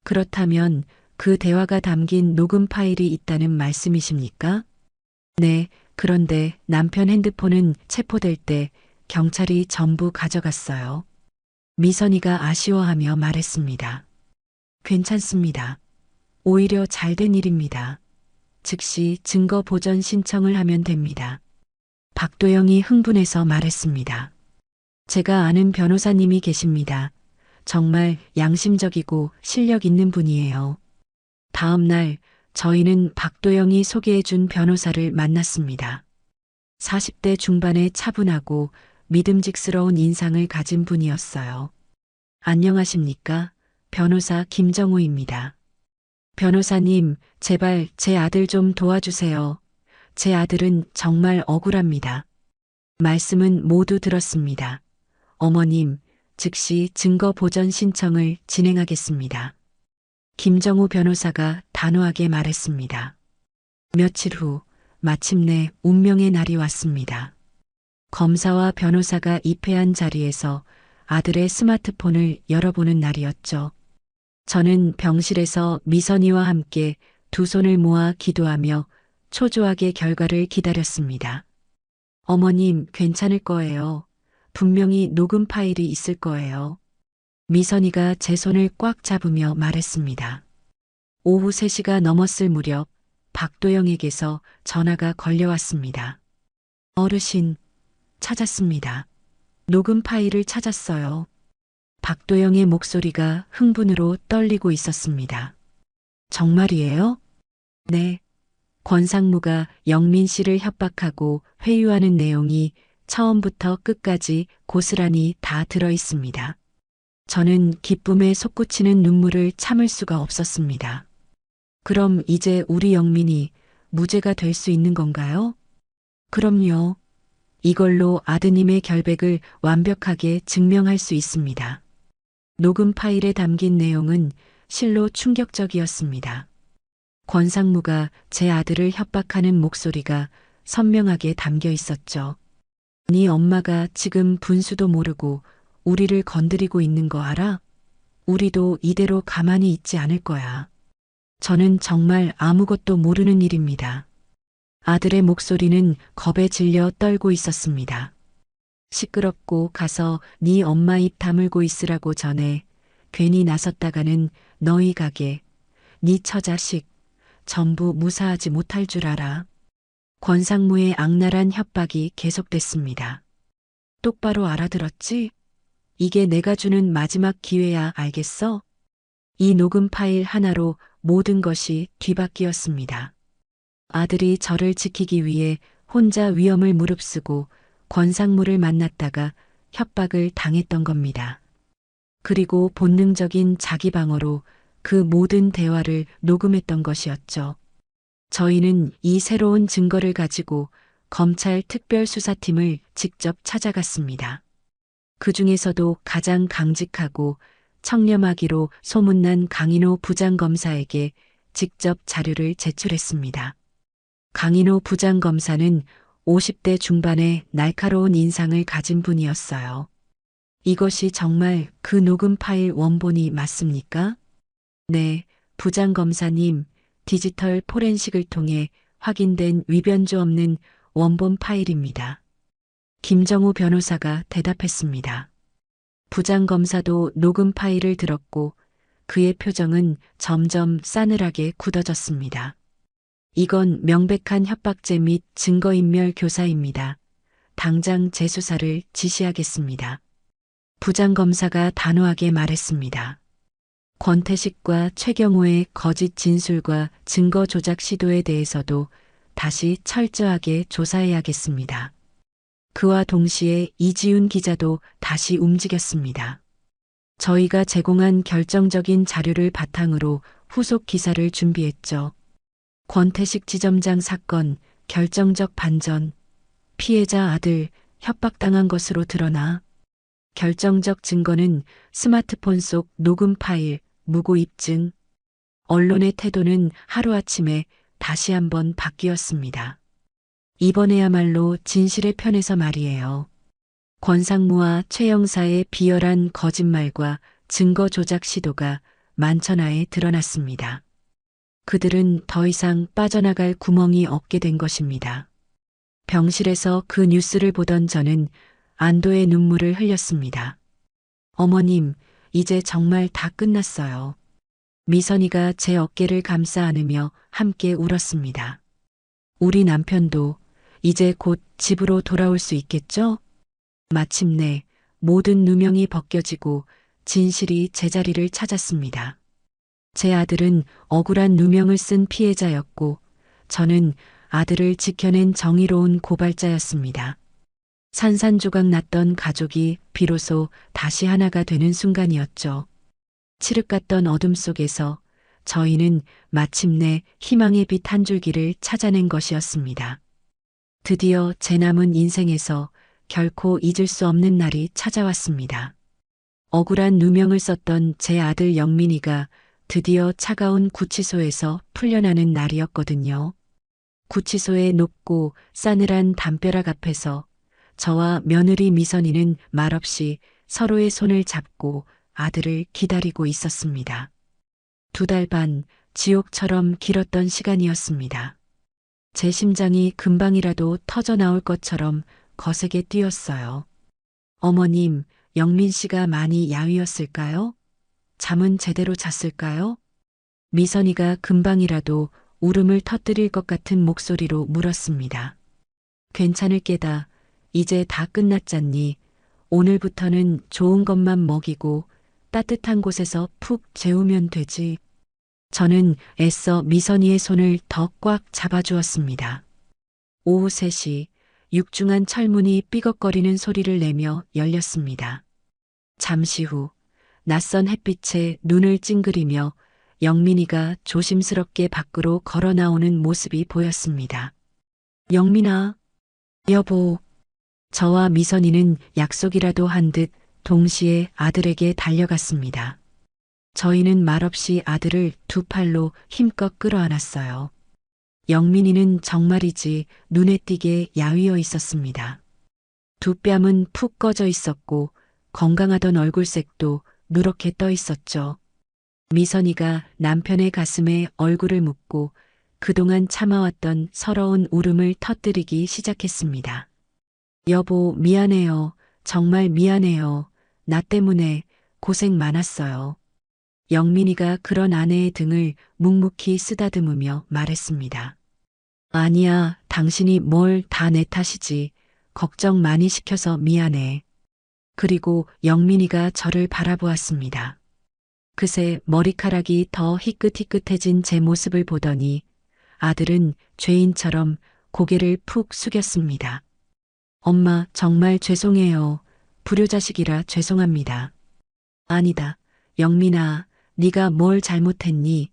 그렇다면 그 대화가 담긴 녹음 파일이 있다는 말씀이십니까? 네, 그런데 남편 핸드폰은 체포될 때 경찰이 전부 가져갔어요. 미선이가 아쉬워하며 말했습니다. 괜찮습니다. 오히려 잘된 일입니다. 즉시 증거 보전 신청을 하면 됩니다. 박도영이 흥분해서 말했습니다. 제가 아는 변호사님이 계십니다. 정말 양심적이고 실력 있는 분이에요. 다음 날 저희는 박도영이 소개해준 변호사를 만났습니다. 40대 중반의 차분하고 믿음직스러운 인상을 가진 분이었어요. 안녕하십니까? 변호사 김정우입니다. 변호사님, 제발 제 아들 좀 도와주세요. 제 아들은 정말 억울합니다. 말씀은 모두 들었습니다. 어머님, 즉시 증거 보전 신청을 진행하겠습니다. 김정우 변호사가 단호하게 말했습니다. 며칠 후 마침내 운명의 날이 왔습니다. 검사와 변호사가 입회한 자리에서 아들의 스마트폰을 열어보는 날이었죠. 저는 병실에서 미선이와 함께 두 손을 모아 기도하며 초조하게 결과를 기다렸습니다. 어머님, 괜찮을 거예요. 분명히 녹음 파일이 있을 거예요. 미선이가 제 손을 꽉 잡으며 말했습니다. 오후 3시가 넘었을 무렵 박도영에게서 전화가 걸려왔습니다. 어르신, 찾았습니다. 녹음 파일을 찾았어요. 박도영의 목소리가 흥분으로 떨리고 있었습니다. 정말이에요? 네. 권상무가 영민 씨를 협박하고 회유하는 내용이 처음부터 끝까지 고스란히 다 들어 있습니다. 저는 기쁨에 솟구치는 눈물을 참을 수가 없었습니다. 그럼 이제 우리 영민이 무죄가 될 수 있는 건가요? 그럼요. 이걸로 아드님의 결백을 완벽하게 증명할 수 있습니다. 녹음 파일에 담긴 내용은 실로 충격적이었습니다. 권상무가 제 아들을 협박하는 목소리가 선명하게 담겨 있었죠. 네 엄마가 지금 분수도 모르고 우리를 건드리고 있는 거 알아? 우리도 이대로 가만히 있지 않을 거야. 저는 정말 아무것도 모르는 일입니다. 아들의 목소리는 겁에 질려 떨고 있었습니다. 시끄럽고 가서 네 엄마 입 다물고 있으라고 전해. 괜히 나섰다가는 너희 가게, 네 처자식 전부 무사하지 못할 줄 알아. 권상무의 악랄한 협박이 계속됐습니다. 똑바로 알아들었지? 이게 내가 주는 마지막 기회야, 알겠어? 이 녹음 파일 하나로 모든 것이 뒤바뀌었습니다. 아들이 저를 지키기 위해 혼자 위험을 무릅쓰고 권상무를 만났다가 협박을 당했던 겁니다. 그리고 본능적인 자기 방어로 그 모든 대화를 녹음했던 것이었죠. 저희는 이 새로운 증거를 가지고 검찰 특별수사팀을 직접 찾아갔습니다. 그 중에서도 가장 강직하고 청렴하기로 소문난 강인호 부장검사에게 직접 자료를 제출했습니다. 강인호 부장검사는 50대 중반의 날카로운 인상을 가진 분이었어요. 이것이 정말 그 녹음 파일 원본이 맞습니까? 네, 부장검사님, 디지털 포렌식을 통해 확인된 위변조 없는 원본 파일입니다. 김정우 변호사가 대답했습니다. 부장검사도 녹음 파일을 들었고 그의 표정은 점점 싸늘하게 굳어졌습니다. 이건 명백한 협박죄 및 증거인멸 교사입니다. 당장 재수사를 지시하겠습니다. 부장검사가 단호하게 말했습니다. 권태식과 최경호의 거짓 진술과 증거 조작 시도에 대해서도 다시 철저하게 조사해야겠습니다. 그와 동시에 이지훈 기자도 다시 움직였습니다. 저희가 제공한 결정적인 자료를 바탕으로 후속 기사를 준비했죠. 권태식 지점장 사건, 결정적 반전, 피해자 아들 협박당한 것으로 드러나 결정적 증거는 스마트폰 속 녹음 파일, 무고 입증. 언론의 태도는 하루아침에 다시 한번 바뀌었습니다. 이번에야말로 진실의 편에서 말이에요. 권상무와 최 형사의 비열한 거짓말과 증거 조작 시도가 만천하에 드러났습니다. 그들은 더 이상 빠져나갈 구멍이 없게 된 것입니다. 병실에서 그 뉴스를 보던 저는 안도의 눈물을 흘렸습니다. 어머님, 이제 정말 다 끝났어요. 미선이가 제 어깨를 감싸 안으며 함께 울었습니다. 우리 남편도 이제 곧 집으로 돌아올 수 있겠죠? 마침내 모든 누명이 벗겨지고 진실이 제자리를 찾았습니다. 제 아들은 억울한 누명을 쓴 피해자였고 저는 아들을 지켜낸 정의로운 고발자였습니다. 산산조각 났던 가족이 비로소 다시 하나가 되는 순간이었죠. 칠흑 같던 어둠 속에서 저희는 마침내 희망의 빛 한 줄기를 찾아낸 것이었습니다. 드디어 제 남은 인생에서 결코 잊을 수 없는 날이 찾아왔습니다. 억울한 누명을 썼던 제 아들 영민이가 드디어 차가운 구치소에서 풀려나는 날이었거든요. 구치소의 높고 싸늘한 담벼락 앞에서 저와 며느리 미선이는 말없이 서로의 손을 잡고 아들을 기다리고 있었습니다. 2달 반 지옥처럼 길었던 시간이었습니다. 제 심장이 금방이라도 터져 나올 것처럼 거세게 뛰었어요. 어머님, 영민 씨가 많이 야위었을까요? 잠은 제대로 잤을까요? 미선이가 금방이라도 울음을 터뜨릴 것 같은 목소리로 물었습니다. 괜찮을 게다. 이제 다 끝났잖니. 오늘부터는 좋은 것만 먹이고 따뜻한 곳에서 푹 재우면 되지. 저는 애써 미선이의 손을 더 꽉 잡아주었습니다. 오후 3시 육중한 철문이 삐걱거리는 소리를 내며 열렸습니다. 잠시 후 낯선 햇빛에 눈을 찡그리며 영민이가 조심스럽게 밖으로 걸어 나오는 모습이 보였습니다. 영민아, 여보. 저와 미선이는 약속이라도 한 듯 동시에 아들에게 달려갔습니다. 저희는 말없이 아들을 2팔로 힘껏 끌어안았어요. 영민이는 정말이지 눈에 띄게 야위어 있었습니다. 2뺨은 푹 꺼져 있었고 건강하던 얼굴색도 누렇게 떠 있었죠. 미선이가 남편의 가슴에 얼굴을 묻고 그동안 참아왔던 서러운 울음을 터뜨리기 시작했습니다. 여보, 미안해요. 정말 미안해요. 나 때문에 고생 많았어요. 영민이가 그런 아내의 등을 묵묵히 쓰다듬으며 말했습니다. 아니야, 당신이 뭘 다 내 탓이지. 걱정 많이 시켜서 미안해. 그리고 영민이가 저를 바라보았습니다. 그새 머리카락이 더 희끗희끗해진 제 모습을 보더니 아들은 죄인처럼 고개를 푹 숙였습니다. 엄마, 정말 죄송해요. 불효자식이라 죄송합니다. 아니다. 영민아, 네가 뭘 잘못했니?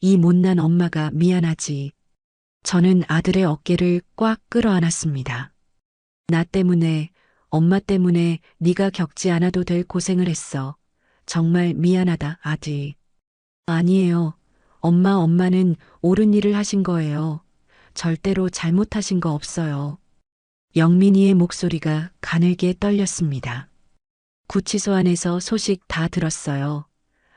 이 못난 엄마가 미안하지. 저는 아들의 어깨를 꽉 끌어안았습니다. 나 때문에, 엄마 때문에 네가 겪지 않아도 될 고생을 했어. 정말 미안하다, 아들. 아니에요. 엄마는 옳은 일을 하신 거예요. 절대로 잘못하신 거 없어요. 영민이의 목소리가 가늘게 떨렸습니다. 구치소 안에서 소식 다 들었어요.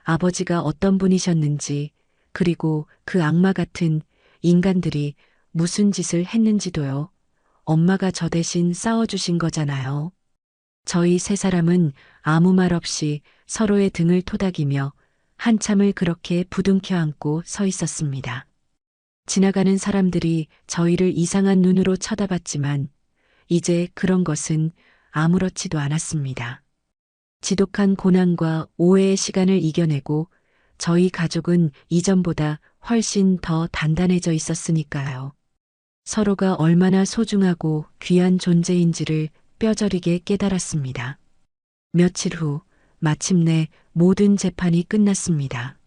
아버지가 어떤 분이셨는지, 그리고 그 악마 같은 인간들이 무슨 짓을 했는지도요. 엄마가 저 대신 싸워주신 거잖아요. 저희 세 사람은 아무 말 없이 서로의 등을 토닥이며 한참을 그렇게 부둥켜 안고 서 있었습니다. 지나가는 사람들이 저희를 이상한 눈으로 쳐다봤지만 이제 그런 것은 아무렇지도 않았습니다. 지독한 고난과 오해의 시간을 이겨내고 저희 가족은 이전보다 훨씬 더 단단해져 있었으니까요. 서로가 얼마나 소중하고 귀한 존재인지를 뼈저리게 깨달았습니다. 며칠 후 마침내 모든 재판이 끝났습니다.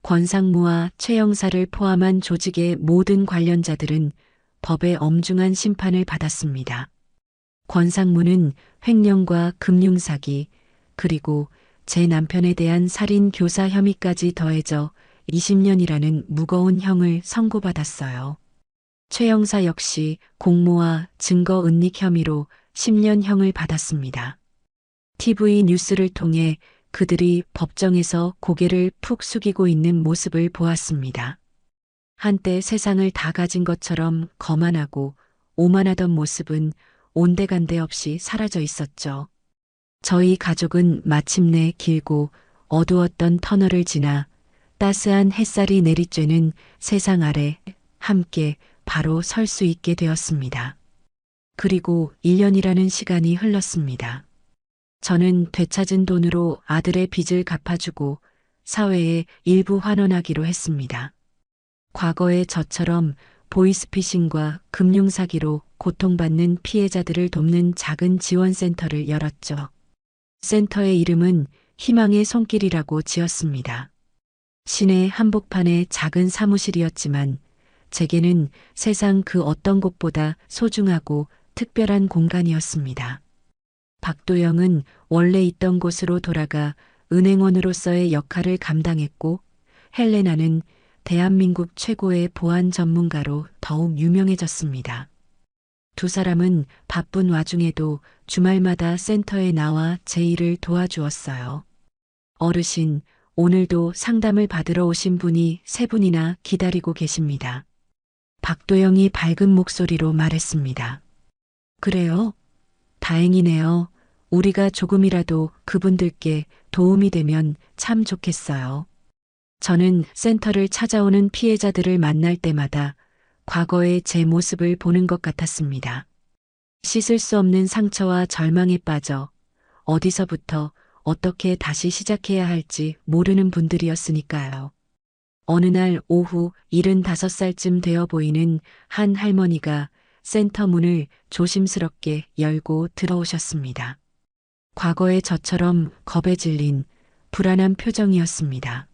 권상무와 최 형사를 포함한 조직의 모든 관련자들은 법의 엄중한 심판을 받았습니다. 권상무는 횡령과 금융사기, 그리고 제 남편에 대한 살인 교사 혐의까지 더해져 20년이라는 무거운 형을 선고받았어요. 최 형사 역시 공모와 증거 은닉 혐의로 10년 형을 받았습니다. TV 뉴스를 통해 그들이 법정에서 고개를 푹 숙이고 있는 모습을 보았습니다. 한때 세상을 다 가진 것처럼 거만하고 오만하던 모습은 온데간데 없이 사라져 있었죠. 저희 가족은 마침내 길고 어두웠던 터널을 지나 따스한 햇살이 내리쬐는 세상 아래 함께 바로 설 수 있게 되었습니다. 그리고 1년이라는 시간이 흘렀습니다. 저는 되찾은 돈으로 아들의 빚을 갚아주고 사회에 일부 환원하기로 했습니다. 과거의 저처럼 보이스피싱과 금융사기로 고통받는 피해자들을 돕는 작은 지원센터를 열었죠. 센터의 이름은 희망의 손길이라고 지었습니다. 시내 한복판의 작은 사무실이었지만 제게는 세상 그 어떤 곳보다 소중하고 특별한 공간이었습니다. 박도영은 원래 있던 곳으로 돌아가 은행원으로서의 역할을 감당했고 헬레나는 대한민국 최고의 보안 전문가로 더욱 유명해졌습니다. 두 사람은 바쁜 와중에도 주말마다 센터에 나와 제 일을 도와주었어요. 어르신, 오늘도 상담을 받으러 오신 분이 3분이나 기다리고 계십니다. 박도영이 밝은 목소리로 말했습니다. 그래요? 다행이네요. 우리가 조금이라도 그분들께 도움이 되면 참 좋겠어요. 저는 센터를 찾아오는 피해자들을 만날 때마다 과거의 제 모습을 보는 것 같았습니다. 씻을 수 없는 상처와 절망에 빠져 어디서부터 어떻게 다시 시작해야 할지 모르는 분들이었으니까요. 어느 날 오후 75살쯤 되어 보이는 한 할머니가 센터 문을 조심스럽게 열고 들어오셨습니다. 과거의 저처럼 겁에 질린 불안한 표정이었습니다.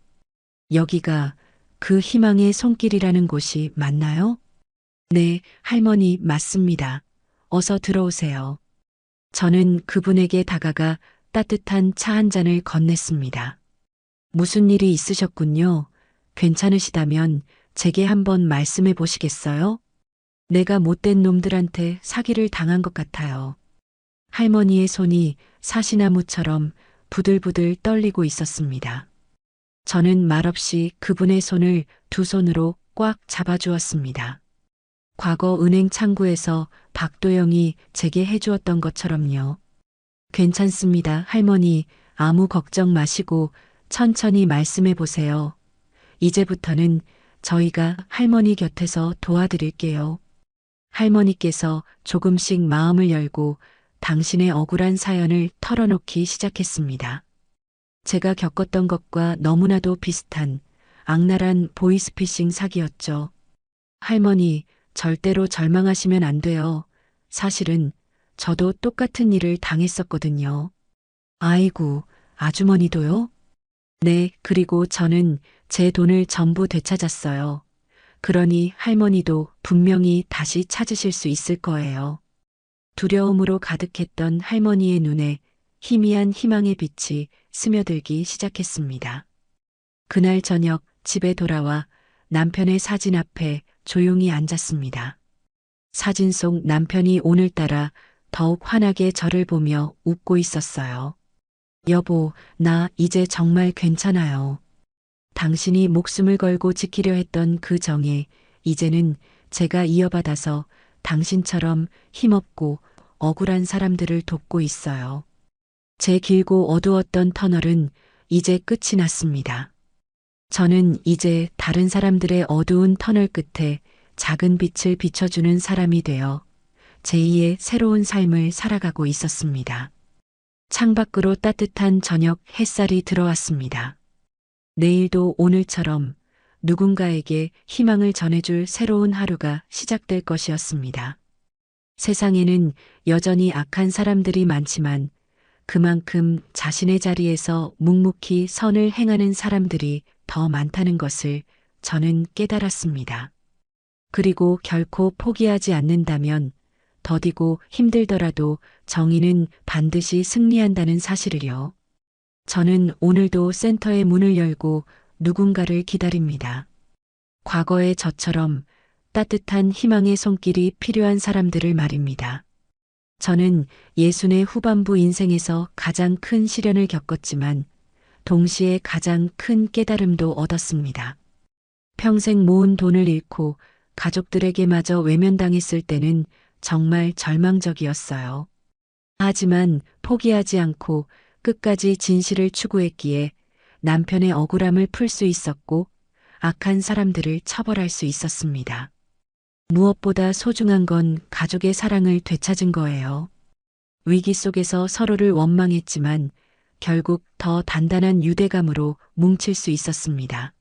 여기가 그 희망의 손길이라는 곳이 맞나요? 네, 할머니 맞습니다. 어서 들어오세요. 저는 그분에게 다가가 따뜻한 차 한 잔을 건넸습니다. 무슨 일이 있으셨군요. 괜찮으시다면 제게 한번 말씀해 보시겠어요? 내가 못된 놈들한테 사기를 당한 것 같아요. 할머니의 손이 사시나무처럼 부들부들 떨리고 있었습니다. 저는 말없이 그분의 손을 두 손으로 꽉 잡아주었습니다. 과거 은행 창구에서 박도영이 제게 해주었던 것처럼요. 괜찮습니다, 할머니. 아무 걱정 마시고 천천히 말씀해 보세요. 이제부터는 저희가 할머니 곁에서 도와드릴게요. 할머니께서 조금씩 마음을 열고 당신의 억울한 사연을 털어놓기 시작했습니다. 제가 겪었던 것과 너무나도 비슷한 악랄한 보이스피싱 사기였죠. 할머니, 절대로 절망하시면 안 돼요. 사실은 저도 똑같은 일을 당했었거든요. 아이고, 아주머니도요? 네, 그리고 저는 제 돈을 전부 되찾았어요. 그러니 할머니도 분명히 다시 찾으실 수 있을 거예요. 두려움으로 가득했던 할머니의 눈에 희미한 희망의 빛이 스며들기 시작했습니다. 그날 저녁 집에 돌아와 남편의 사진 앞에 조용히 앉았습니다. 사진 속 남편이 오늘따라 더욱 환하게 저를 보며 웃고 있었어요. 여보, 나 이제 정말 괜찮아요. 당신이 목숨을 걸고 지키려 했던 그 정에 이제는 제가 이어받아서 당신처럼 힘없고 억울한 사람들을 돕고 있어요. 제 길고 어두웠던 터널은 이제 끝이 났습니다. 저는 이제 다른 사람들의 어두운 터널 끝에 작은 빛을 비춰주는 사람이 되어 제2의 새로운 삶을 살아가고 있었습니다. 창밖으로 따뜻한 저녁 햇살이 들어왔습니다. 내일도 오늘처럼 누군가에게 희망을 전해줄 새로운 하루가 시작될 것이었습니다. 세상에는 여전히 악한 사람들이 많지만 그만큼 자신의 자리에서 묵묵히 선을 행하는 사람들이 더 많다는 것을 저는 깨달았습니다. 그리고 결코 포기하지 않는다면 더디고 힘들더라도 정의는 반드시 승리한다는 사실을요. 저는 오늘도 센터의 문을 열고 누군가를 기다립니다. 과거의 저처럼 따뜻한 희망의 손길이 필요한 사람들을 말입니다. 저는 예순의 후반부 인생에서 가장 큰 시련을 겪었지만 동시에 가장 큰 깨달음도 얻었습니다. 평생 모은 돈을 잃고 가족들에게마저 외면당했을 때는 정말 절망적이었어요. 하지만 포기하지 않고 끝까지 진실을 추구했기에 남편의 억울함을 풀 수 있었고 악한 사람들을 처벌할 수 있었습니다. 무엇보다 소중한 건 가족의 사랑을 되찾은 거예요. 위기 속에서 서로를 원망했지만 결국 더 단단한 유대감으로 뭉칠 수 있었습니다.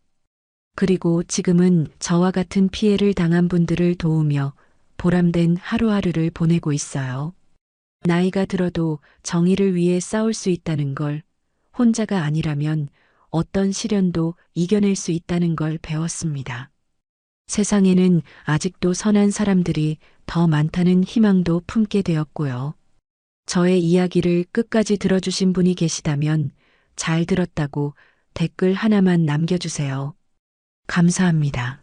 그리고 지금은 저와 같은 피해를 당한 분들을 도우며 보람된 하루하루를 보내고 있어요. 나이가 들어도 정의를 위해 싸울 수 있다는 걸, 혼자가 아니라면 어떤 시련도 이겨낼 수 있다는 걸 배웠습니다. 세상에는 아직도 선한 사람들이 더 많다는 희망도 품게 되었고요. 저의 이야기를 끝까지 들어주신 분이 계시다면 잘 들었다고 댓글 하나만 남겨주세요. 감사합니다.